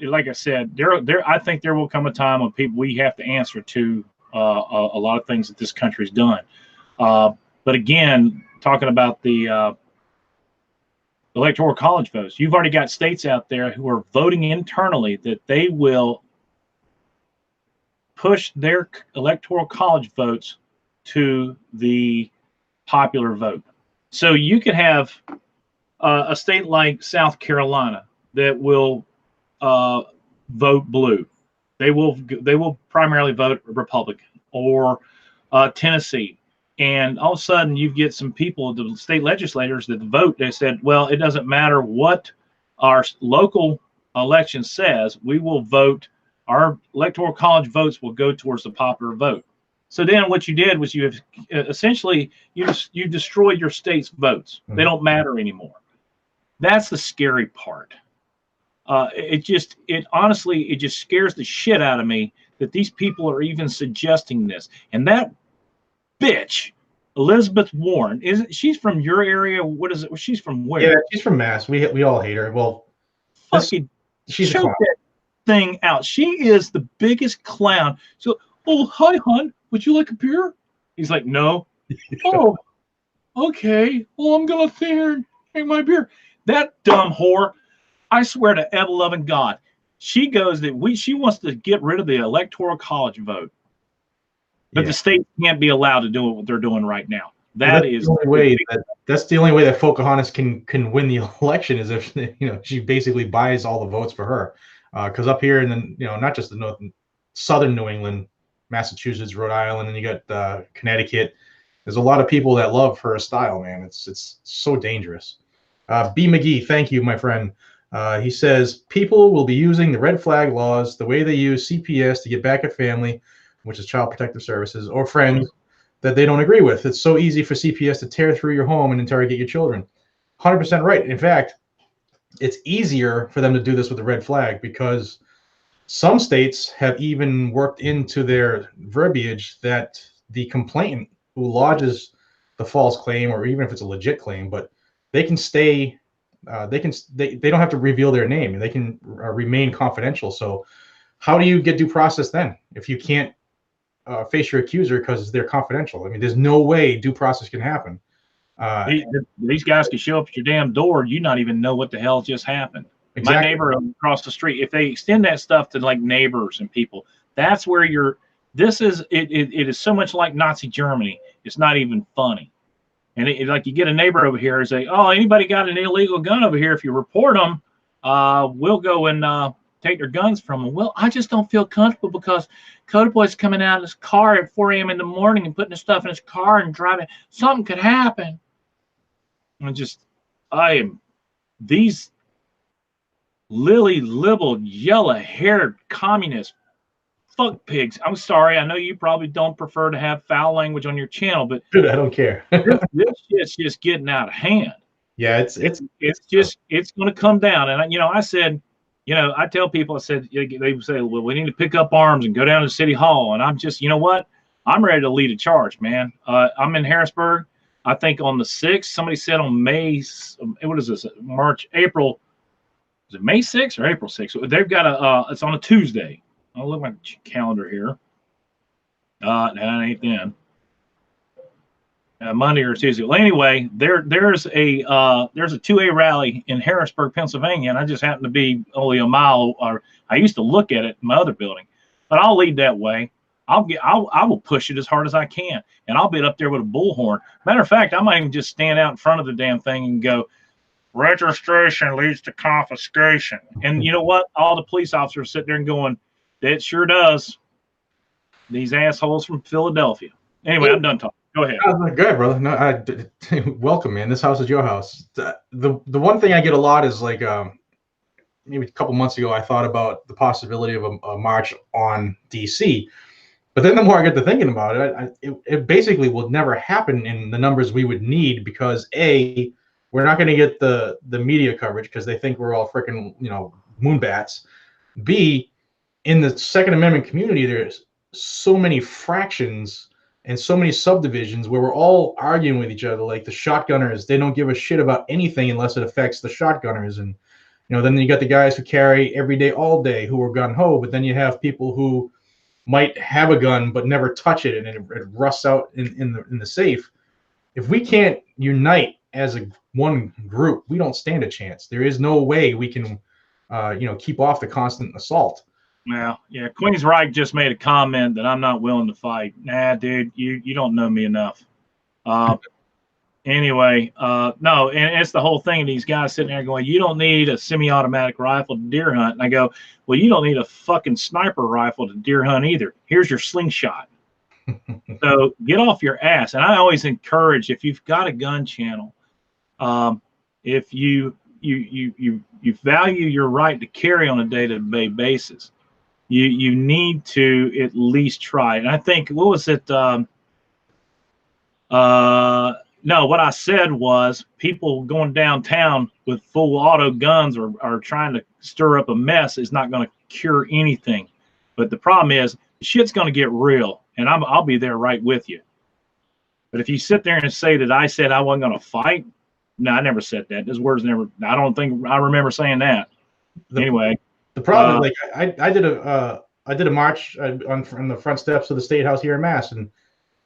Like I said, I think there will come a time when we have to answer to a lot of things that this country's done. But again, talking about the electoral college votes, you've already got states out there who are voting internally that they will push their electoral college votes to the popular vote. So you could have a state like South Carolina that will vote blue. They will primarily vote Republican, or Tennessee. And all of a sudden, you get some people, the state legislators that vote. They said, well, it doesn't matter what our local election says. We will vote. Our electoral college votes will go towards the popular vote. So then what you did was you have essentially you destroyed your state's votes. They don't matter anymore. That's the scary part. It honestly, it just scares the shit out of me that these people are even suggesting this. And that bitch, Elizabeth Warren, she's from your area? What is it? She's from where? Yeah, she's from Mass. We all hate her. Well, fucking she's a choke clown. that thing out. She is the biggest clown. So, oh, hi, hon. Would you like a beer? He's like, no. Oh, okay. Well, I'm gonna sit here and drink my beer. That dumb whore. I swear to ever-loving God, she goes that she wants to get rid of the electoral college vote, but the state can't be allowed to do what they're doing right now. That's the only way that's the only way that Pocahontas can win the election is if she basically buys all the votes for her. Because up here in the not just the southern New England, Massachusetts, Rhode Island, and you got Connecticut. There's a lot of people that love her style, man. It's so dangerous. B. McGee, thank you, my friend. He says people will be using the red flag laws the way they use CPS to get back at family, which is Child Protective Services, or friends that they don't agree with. It's so easy for CPS to tear through your home and interrogate your children. 100% right. In fact, it's easier for them to do this with the red flag because some states have even worked into their verbiage that the complainant who lodges the false claim, or even if it's a legit claim, but they can stay, they don't have to reveal their name, and they can remain confidential. So how do you get due process then if you can't face your accuser because they're confidential? I mean, there's no way due process can happen. These guys can show up at your damn door. You not even know what the hell just happened. Exactly. My neighbor across the street, if they extend that stuff to like neighbors and people, that's where it is so much like Nazi Germany. It's not even funny. And like you get a neighbor over here and say, oh, anybody got an illegal gun over here? If you report them, we'll go and take their guns from them. Well, I just don't feel comfortable because Kotaboy's coming out of his car at 4 a.m. in the morning and putting his stuff in his car and driving. Something could happen. These lily-livered, yellow-haired communist fuck pigs. I'm sorry. I know you probably don't prefer to have foul language on your channel, but dude, I don't care. this shit's just getting out of hand. Yeah, it's going to come down. And I said, I tell people, I said, they say, well, we need to pick up arms and go down to City Hall. And I'm just, you know what? I'm ready to lead a charge, man. I'm in Harrisburg. I think on the 6th, somebody said on what is this? April. Is it May 6th or April 6th? They've got it's on a Tuesday. I'll look at my calendar here. That ain't then. Monday or Tuesday. Well, anyway, there's a 2A rally in Harrisburg, Pennsylvania, and I just happen to be only a mile. Or I used to look at it in my other building, but I'll lead that way. I will push it as hard as I can, and I'll be up there with a bullhorn. Matter of fact, I might even just stand out in front of the damn thing and go, registration leads to confiscation. And you know what? All the police officers sit there and going, that sure does. These assholes from Philadelphia. Anyway, I'm done talking. Go ahead. Good, brother. No, welcome, man. This house is your house. The one thing I get a lot is like maybe a couple months ago, I thought about the possibility of a march on DC. But then the more I get to thinking about it, it basically will never happen in the numbers we would need because A, we're not going to get the media coverage because they think we're all freaking moonbats. B, in the Second Amendment community, there's so many fractions and so many subdivisions where we're all arguing with each other. Like the shotgunners, they don't give a shit about anything unless it affects the shotgunners. And then you got the guys who carry every day, all day, who are gun ho. But then you have people who might have a gun but never touch it, and it rusts out in the safe. If we can't unite as one group, we don't stand a chance. There is no way we can, keep off the constant assault. Well, yeah, Queensryche just made a comment that I'm not willing to fight. Nah, dude, you don't know me enough. Anyway, no, and it's the whole thing. These guys sitting there going, you don't need a semi-automatic rifle to deer hunt. And I go, well, you don't need a fucking sniper rifle to deer hunt either. Here's your slingshot. So get off your ass. And I always encourage, if you've got a gun channel, if you value your right to carry on a day-to-day basis, you need to at least try. And I think, what was it? No, what I said was people going downtown with full auto guns or trying to stir up a mess is not going to cure anything. But the problem is shit's going to get real, and I'll be there right with you. But if you sit there and say that I said I wasn't going to fight, no, I never said that. Those words never. I don't think I remember saying that. Anyway, the problem is, like, I did a march on the front steps of the State House here in Mass, and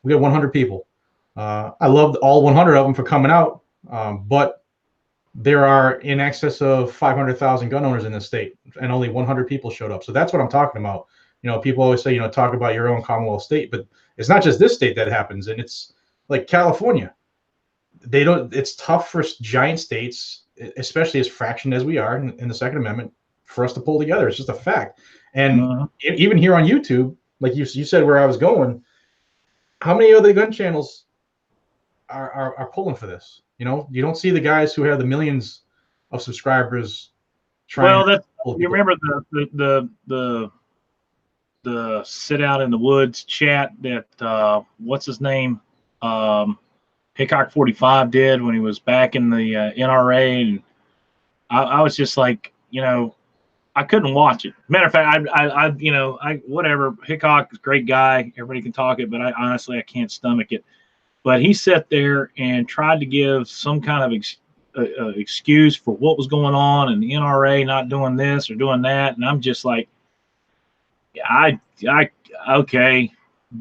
we had 100 people. I loved all 100 of them for coming out, but there are in excess of 500,000 gun owners in this state, and only 100 people showed up. So that's what I'm talking about. You know, people always say, you know, talk about your own Commonwealth state, but it's not just this state that happens, and it's like California. They don't. It's tough for giant states, especially as fractioned as we are in the Second Amendment, for us to pull together. It's just a fact. And even here on YouTube, like you said, where I was going, how many other gun channels are pulling for this? You know, you don't see the guys who have the millions of subscribers trying. Well, that you remember the sit out in the woods chat that what's his name, Hickok 45 did when he was back in the NRA, and I was just like, you know, I couldn't watch it. Matter of fact, I whatever. Hickok is a great guy. Everybody can talk it, but I honestly can't stomach it. But he sat there and tried to give some kind of excuse for what was going on and the NRA not doing this or doing that, and I'm just like, okay,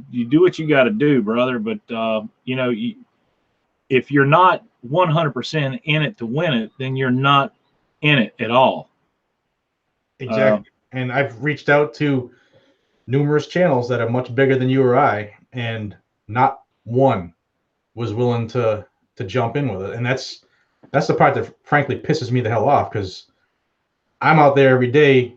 you do what you got to do, brother. But you know, if you're not 100% in it to win it, then you're not in it at all. Exactly. And I've reached out to numerous channels that are much bigger than you or I, and not one was willing to jump in with it. And that's the part that frankly pisses me the hell off, because I'm out there every day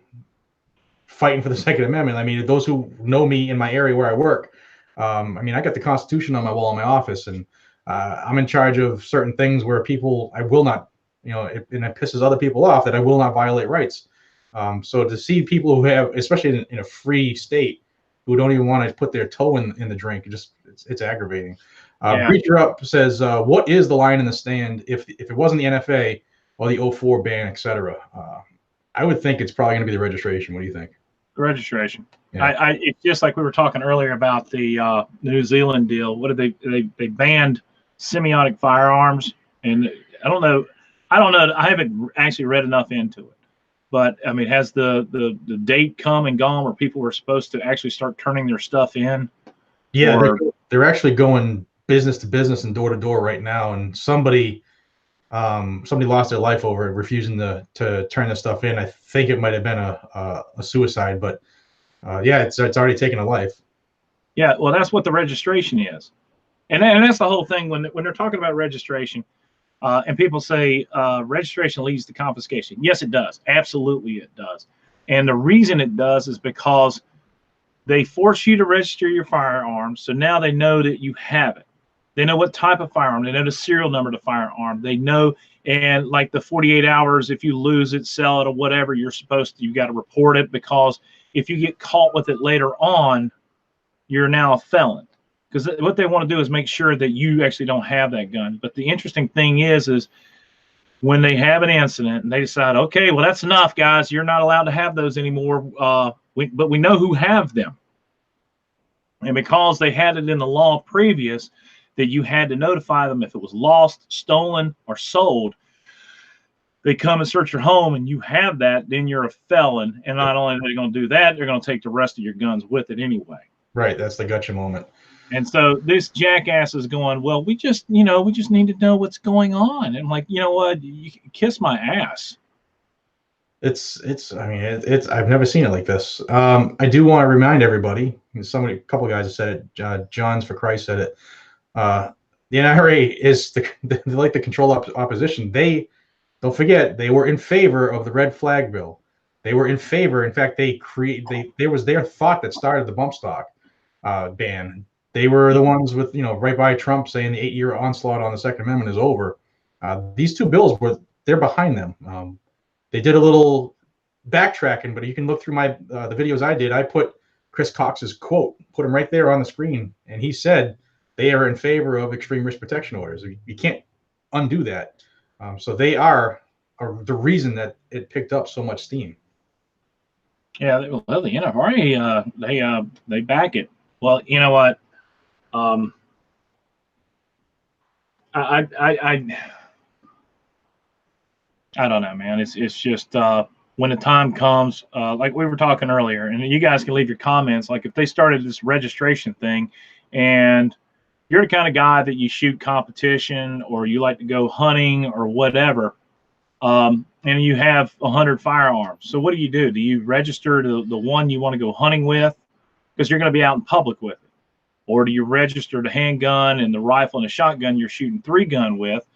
fighting for the Second Amendment. I mean, those who know me in my area where I work, I mean, I got the Constitution on my wall in my office, and I'm in charge of certain things where I will not, you know, and it pisses other people off that I will not violate rights. So to see people who have, especially in a free state, who don't even want to put their toe in the drink, it's aggravating. Preacher Up says, what is the line in the stand if it wasn't the NFA or the 04 ban, etc.? I would think it's probably going to be the registration. What do you think? Registration. Yeah. It's just like we were talking earlier about the New Zealand deal. What did they banned semiotic firearms, and I don't know. I haven't actually read enough into it, but I mean, has the date come and gone where people were supposed to actually start turning their stuff in? Yeah, they're actually going business to business and door to door right now, and somebody lost their life over it, refusing to turn this stuff in. I think it might have been a suicide, but yeah, it's already taken a life. Yeah, well, that's what the registration is, and that's the whole thing when they're talking about registration, and people say registration leads to confiscation. Yes, it does. Absolutely, it does. And the reason it does is because they force you to register your firearms, so now they know that you have it. They know what type of firearm. They know the serial number to firearm. They know, and like the 48 hours, if you lose it, sell it, or whatever, you got to report it, because if you get caught with it later on, you're now a felon. Because what they want to do is make sure that you actually don't have that gun. But the interesting thing is when they have an incident and they decide, okay, well, that's enough, guys. You're not allowed to have those anymore. But we know who have them. And because they had it in the law previous, that you had to notify them if it was lost, stolen, or sold. They come and search your home and you have that, then you're a felon. And not only are they going to do that, they're going to take the rest of your guns with it anyway. Right. That's the gotcha moment. And so this jackass is going, well, we just need to know what's going on. And I'm like, you know what? You can kiss my ass. I've never seen it like this. I do want to remind everybody, a couple of guys have said it, Johns for Christ said it. The NRA is they like the control opposition. Don't forget, they were in favor of the red flag bill. They were in favor. In fact, there was their thought that started the bump stock ban. They were the ones with, right by Trump saying the 8-year onslaught on the Second Amendment is over. These two bills they're behind them. They did a little backtracking, but you can look through the videos I did. I put Chris Cox's quote, put him right there on the screen, and he said, they are in favor of extreme risk protection orders. You can't undo that. So they are the reason that it picked up so much steam. Yeah, well, the NFRA, they back it. Well, you know what? I don't know, man. It's just when the time comes, like we were talking earlier, and you guys can leave your comments. Like if they started this registration thing, and you're the kind of guy that you shoot competition or you like to go hunting or whatever, and you have 100 firearms. So what do? Do you register the one you want to go hunting with because you're going to be out in public with it? Or do you register the handgun and the rifle and the shotgun you're shooting 3-gun with?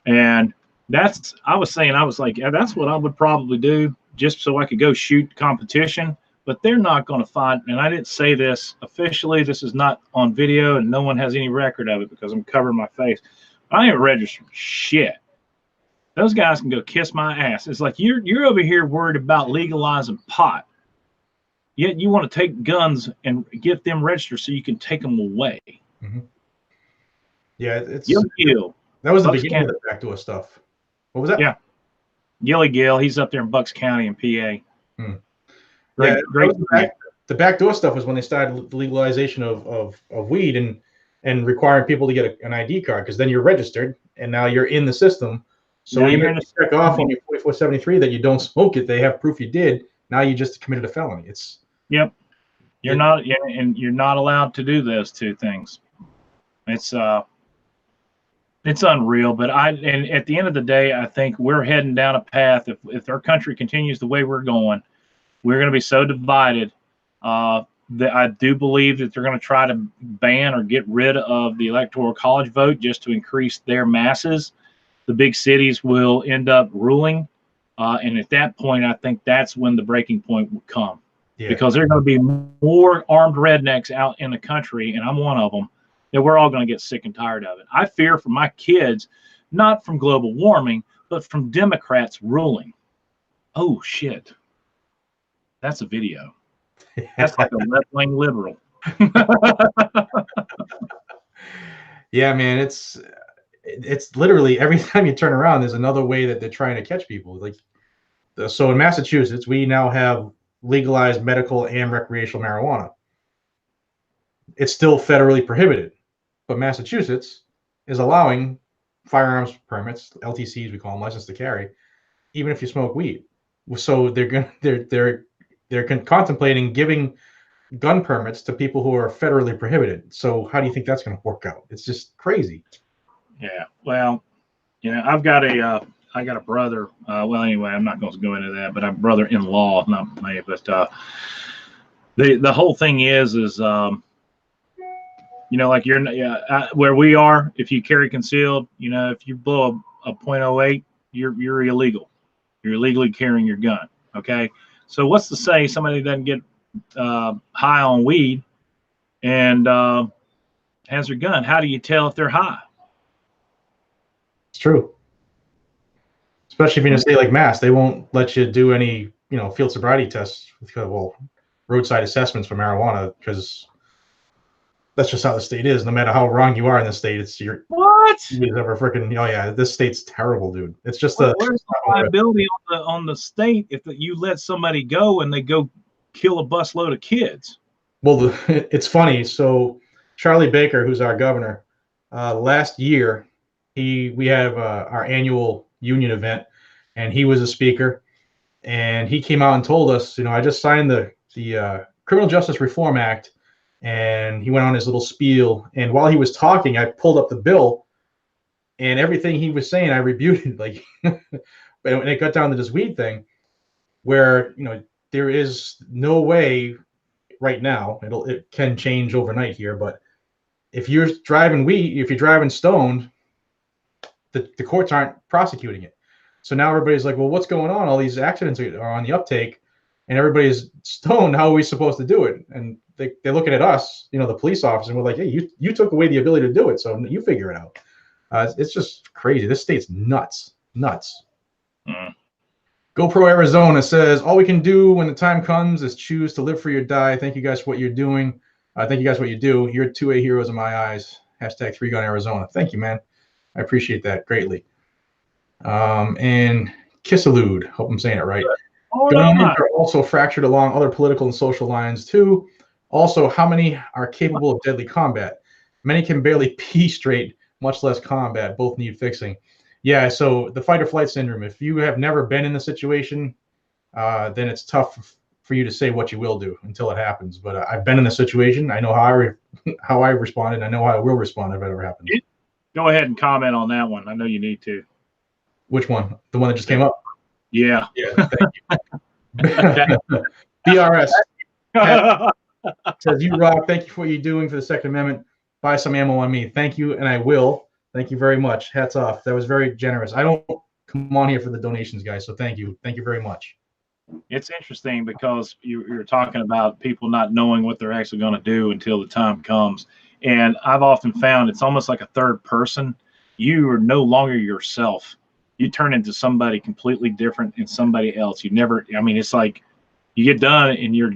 And I was like, yeah, that's what I would probably do just so I could go shoot competition. But they're not going to find, and I didn't say this officially, this is not on video and no one has any record of it because I'm covering my face. I ain't registered shit. Those guys can go kiss my ass. It's like you're over here worried about legalizing pot. Yet you want to take guns and get them registered so you can take them away. Mm-hmm. Yeah, it's that was the beginning of the backdoor stuff. What was that? Yeah, Gilly Gill. He's up there in Bucks County in PA. Great. The backdoor stuff was when they started the legalization of weed and requiring people to get an ID card, because then you're registered and now you're in the system. So when you check off on your 4473 that you don't smoke it, they have proof you did. Now you just committed a felony. Yep. You're not allowed to do those two things. It's unreal, but and at the end of the day, I think we're heading down a path. If our country continues the way we're going, we're going to be so divided that I do believe that they're going to try to ban or get rid of the electoral college vote just to increase their masses. The big cities will end up ruling. And at that point, I think that's when the breaking point will come. Yeah. Because there are going to be more armed rednecks out in the country, and I'm one of them, that we're all going to get sick and tired of it. I fear for my kids, not from global warming, but from Democrats ruling. Oh, shit. That's a video. That's like a left-wing liberal. Yeah, man, it's literally every time you turn around, there's another way that they're trying to catch people. Like, so in Massachusetts, we now have legalized medical and recreational marijuana. It's still federally prohibited, but Massachusetts is allowing firearms permits, LTCs, we call them, license to carry, even if you smoke weed. So they're contemplating giving gun permits to people who are federally prohibited. So how do you think that's going to work out? It's just crazy. Yeah. Well, I've got a brother. Well, anyway, I'm not going to go into that, but I'm brother-in-law, not me. But the whole thing is like where we are, if you carry concealed, if you blow a .08, you're illegal. You're illegally carrying your gun. Okay. So what's to say somebody doesn't get high on weed and has their gun? How do you tell if they're high? It's true. Especially if you're in a state like Mass, they won't let you do any, field sobriety tests, roadside assessments for marijuana, because that's just how the state is. No matter how wrong you are in the state, it's your what? You ever freaking this state's terrible, dude. It's just where's the liability on the state if you let somebody go and they go kill a busload of kids? Well, it's funny. So Charlie Baker, who's our governor, last year we have our annual union event, and he was a speaker, and he came out and told us, I just signed the Criminal Justice Reform Act, and he went on his little spiel, and while he was talking, I pulled up the bill, and everything he was saying I refuted, but when it got down to this weed thing, where there is no way right now, it can change overnight here, but if you're driving stoned, the courts aren't prosecuting it. So now everybody's like, well, what's going on? All these accidents are on the uptake, and everybody's stoned. How are we supposed to do it? And they're looking at us, the police officer, and we're like, hey, you took away the ability to do it, so you figure it out. It's just crazy. This state's nuts. GoPro Arizona says, all we can do when the time comes is choose to live free or die. Thank you guys for what you're doing. Thank you guys for what you do. You're 2A heroes in my eyes. Hashtag 3Gun Arizona. Thank you, man. I appreciate that greatly. And Kissalude, hope I'm saying it right. Oh, Gun no. owners are also fractured along other political and social lines too. Also, how many are capable of deadly combat? Many can barely pee straight, much less combat. Both need fixing. Yeah, so the fight or flight syndrome, if you have never been in the situation, then it's tough for you to say what you will do until it happens. But I've been in the situation. I know how I responded. I know how I will respond if it ever happens. Go ahead and comment on that one. I know you need to. Which one? The one that just came up? Yeah. Yeah, thank you. BRS says, "You rock. Thank you for what you're doing for the Second Amendment. Buy some ammo on me." Thank you, and I will. Thank you very much. Hats off. That was very generous. I don't come on here for the donations, guys, so thank you. Thank you very much. It's interesting because you're talking about people not knowing what they're actually going to do until the time comes. And I've often found it's almost like a third person. You are no longer yourself. You turn into somebody completely different and somebody else. You never, I mean, it's like you get done and your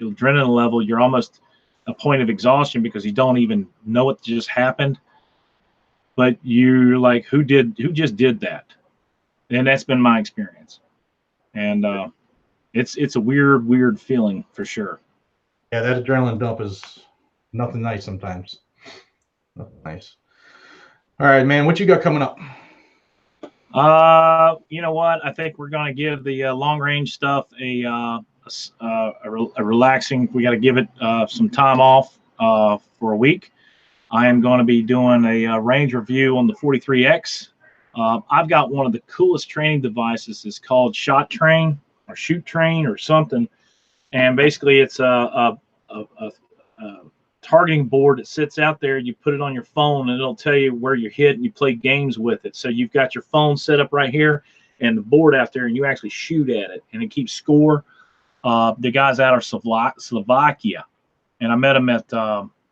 adrenaline level, you're almost a point of exhaustion because you don't even know what just happened. But you're like, who just did that? And that's been my experience. And it's a weird feeling for sure. Yeah, that adrenaline dump is nothing nice sometimes. Nothing nice. All right, man, what you got coming up? You know what? I think we're going to give the long range stuff a relaxing. We got to give it some time off for a week. I am going to be doing a range review on the 43X. I've got one of the coolest training devices. It's called Shot Train or Shoot Train or something, and basically it's a targeting board that sits out there. You put it on your phone and it'll tell you where you're hit, and you play games with it. So you've got your phone set up right here and the board out there, and you actually shoot at it, and it keeps score. The guys out of Slovakia, and I met them at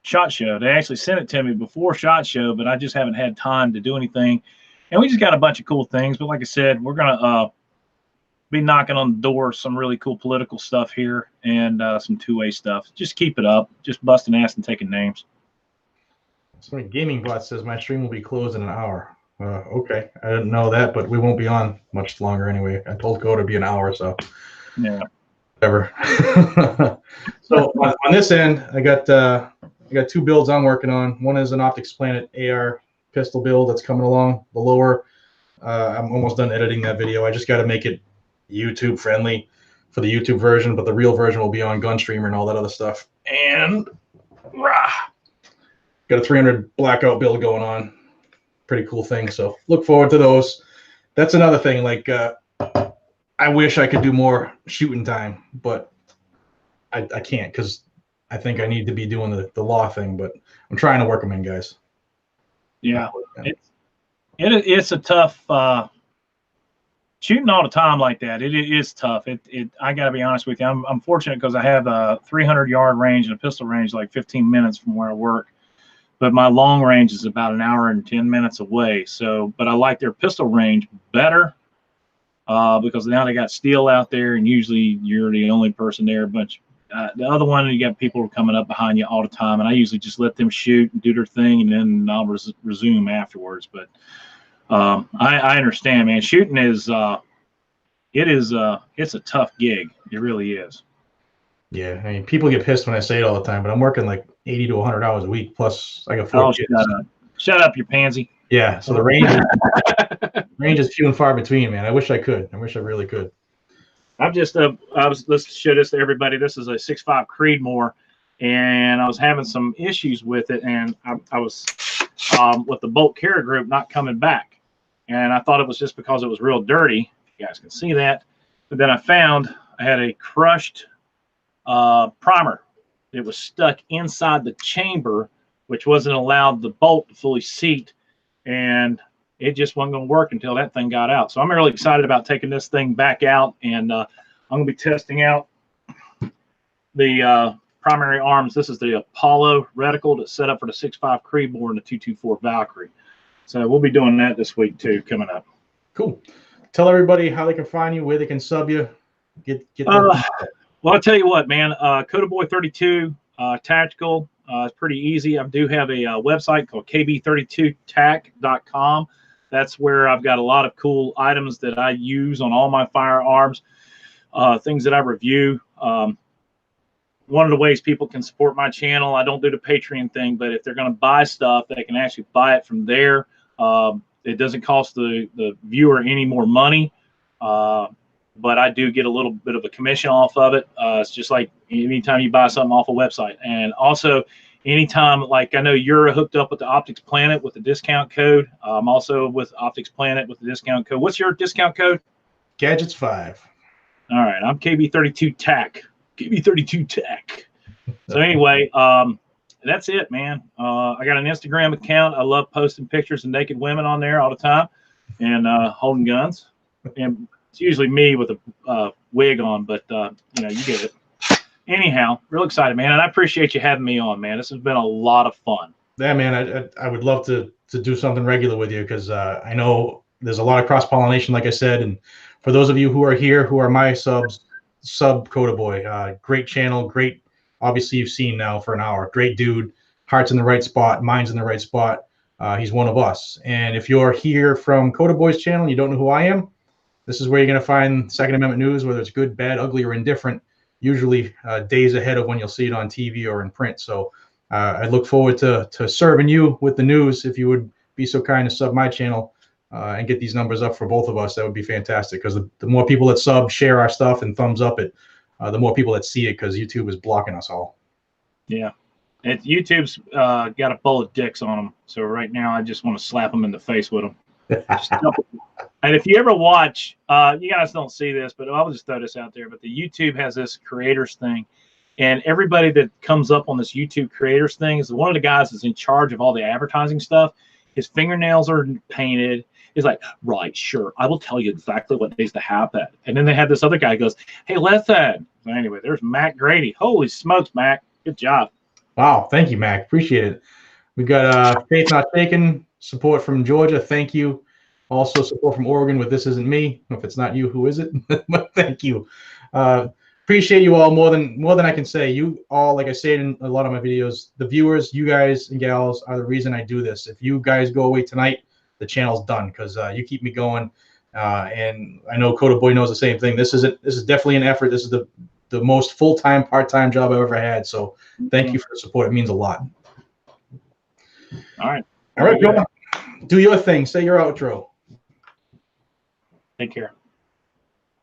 SHOT Show. They actually sent it to me before SHOT Show, but I just haven't had time to do anything. And we just got a bunch of cool things. But like I said, we're gonna be knocking on the door some really cool political stuff here and some two-way stuff. Just keep it up. Just busting ass and taking names. So Gaming Bot says my stream will be closed in an hour. Okay, I didn't know that, but we won't be on much longer anyway. I told Go to be an hour, so yeah, whatever. So on this end, I got two builds I'm working on. One is an Optics Planet AR pistol build that's coming along. The lower, I'm almost done editing that video. I just got to make it YouTube friendly for the YouTube version, but the real version will be on Gunstreamer and all that other stuff. And got a 300 blackout build going on. Pretty cool thing. So look forward to those. That's another thing. Like I wish I could do more shooting time, but I can't because I think I need to be doing the law thing. But I'm trying to work them in, guys. Yeah, it's a tough. Shooting all the time like that, it is tough. I got to be honest with you. I'm fortunate because I have a 300-yard range and a pistol range like 15 minutes from where I work. But my long range is about an hour and 10 minutes away. So, but I like their pistol range better because now they got steel out there, and usually you're the only person there. But the other one, you got people coming up behind you all the time, and I usually just let them shoot and do their thing, and then I'll resume afterwards. But I understand, man. Shooting is it's a tough gig. It really is. Yeah, I mean, people get pissed when I say it all the time, but I'm working like 80 to 100 hours a week. Plus, I got 4 kids. Shut up, you pansy. Yeah, so the range is few and far between, man. I wish I could. I wish I really could. Let's show this to everybody. This is a 6.5 Creedmoor, and I was having some issues with it, and I was with the bolt carrier group not coming back, and I thought it was just because it was real dirty. You guys can see that, but then I found I had a crushed primer. It was stuck inside the chamber, which wasn't allowed the bolt to fully seat, and it just wasn't going to work until that thing got out. So I'm really excited about taking this thing back out, and I'm going to be testing out the primary arms. This is the Apollo reticle that's set up for the 6.5 Creedmoor and the 224 Valkyrie. So we'll be doing that this week too, coming up. Cool. Tell everybody how they can find you, where they can sub you. Get Well, I'll tell you what, man. Kotaboy32 Tactical. It's pretty easy. I do have a website called kb32tac.com. That's where I've got a lot of cool items that I use on all my firearms, things that I review. One of the ways people can support my channel, I don't do the Patreon thing, but if they're going to buy stuff, they can actually buy it from there. It doesn't cost the viewer any more money, but I do get a little bit of a commission off of it. It's just like anytime you buy something off a website. And also, anytime, like I know you're hooked up with the Optics Planet with the discount code. I'm also with Optics Planet with the discount code. What's your discount code? Gadgets 5. All right, I'm KB32TAC. KB32TAC. So anyway, that's it, man. I got an Instagram account. I love posting pictures of naked women on there all the time and holding guns. And it's usually me with a wig on, but you know, you get it. Anyhow, real excited, man, and I appreciate you having me on, man. This has been a lot of fun. Yeah, man, I would love to do something regular with you because I know there's a lot of cross-pollination, like I said, and for those of you who are here, who are my sub Kotaboy, great channel, great. Obviously, you've seen now for an hour. Great dude, heart's in the right spot, mind's in the right spot. He's one of us. And if you're here from Kotaboy's channel, and you don't know who I am, this is where you're going to find Second Amendment news, whether it's good, bad, ugly, or indifferent. Usually days ahead of when you'll see it on TV or in print. So I look forward to serving you with the news. If you would be so kind to sub my channel and get these numbers up for both of us, that would be fantastic. Because the more people that sub, share our stuff, and thumbs up it, the more people that see it, because YouTube is blocking us all. Yeah. YouTube's got a bowl of dicks on them. So right now I just want to slap them in the face with them. And if you ever watch, you guys don't see this, but I'll just throw this out there. But the YouTube has this creators thing. And everybody that comes up on this YouTube creators thing is one of the guys that's in charge of all the advertising stuff. His fingernails are painted. He's like, right, sure, I will tell you exactly what needs to happen. And then they have this other guy who goes, hey, listen. So anyway, there's Mac Grady. Holy smokes, Mac. Good job. Wow. Thank you, Mac. Appreciate it. We've got Faith Not Taken, support from Georgia. Thank you. Also support from Oregon with This Isn't Me. If it's not you, who is it? But thank you. Appreciate you all more than I can say. You all, like I said in a lot of my videos, the viewers, you guys and gals are the reason I do this. If you guys go away tonight, the channel's done because you keep me going. And I know Kotaboy knows the same thing. This is definitely an effort. This is the most full-time, part-time job I've ever had. So thank you for the support. It means a lot. All right. All right, Bill. Do your thing. Say your outro. Take care.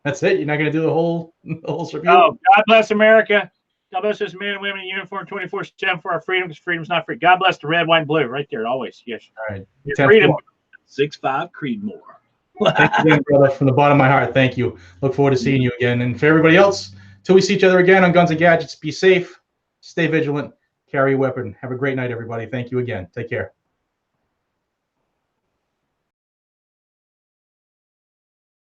That's it. You're not going to do the whole review? Oh, God bless America. God bless us men and women in uniform 24/7 for our freedom, because freedom's not free. God bless the red, white, and blue. Right there, always. Yes. All right. Your freedom. 6'5" Creedmoor. Thank you again, brother. From the bottom of my heart, thank you. Look forward to seeing you again. And for everybody else, till we see each other again on Guns and Gadgets, be safe, stay vigilant, carry a weapon. Have a great night, everybody. Thank you again. Take care.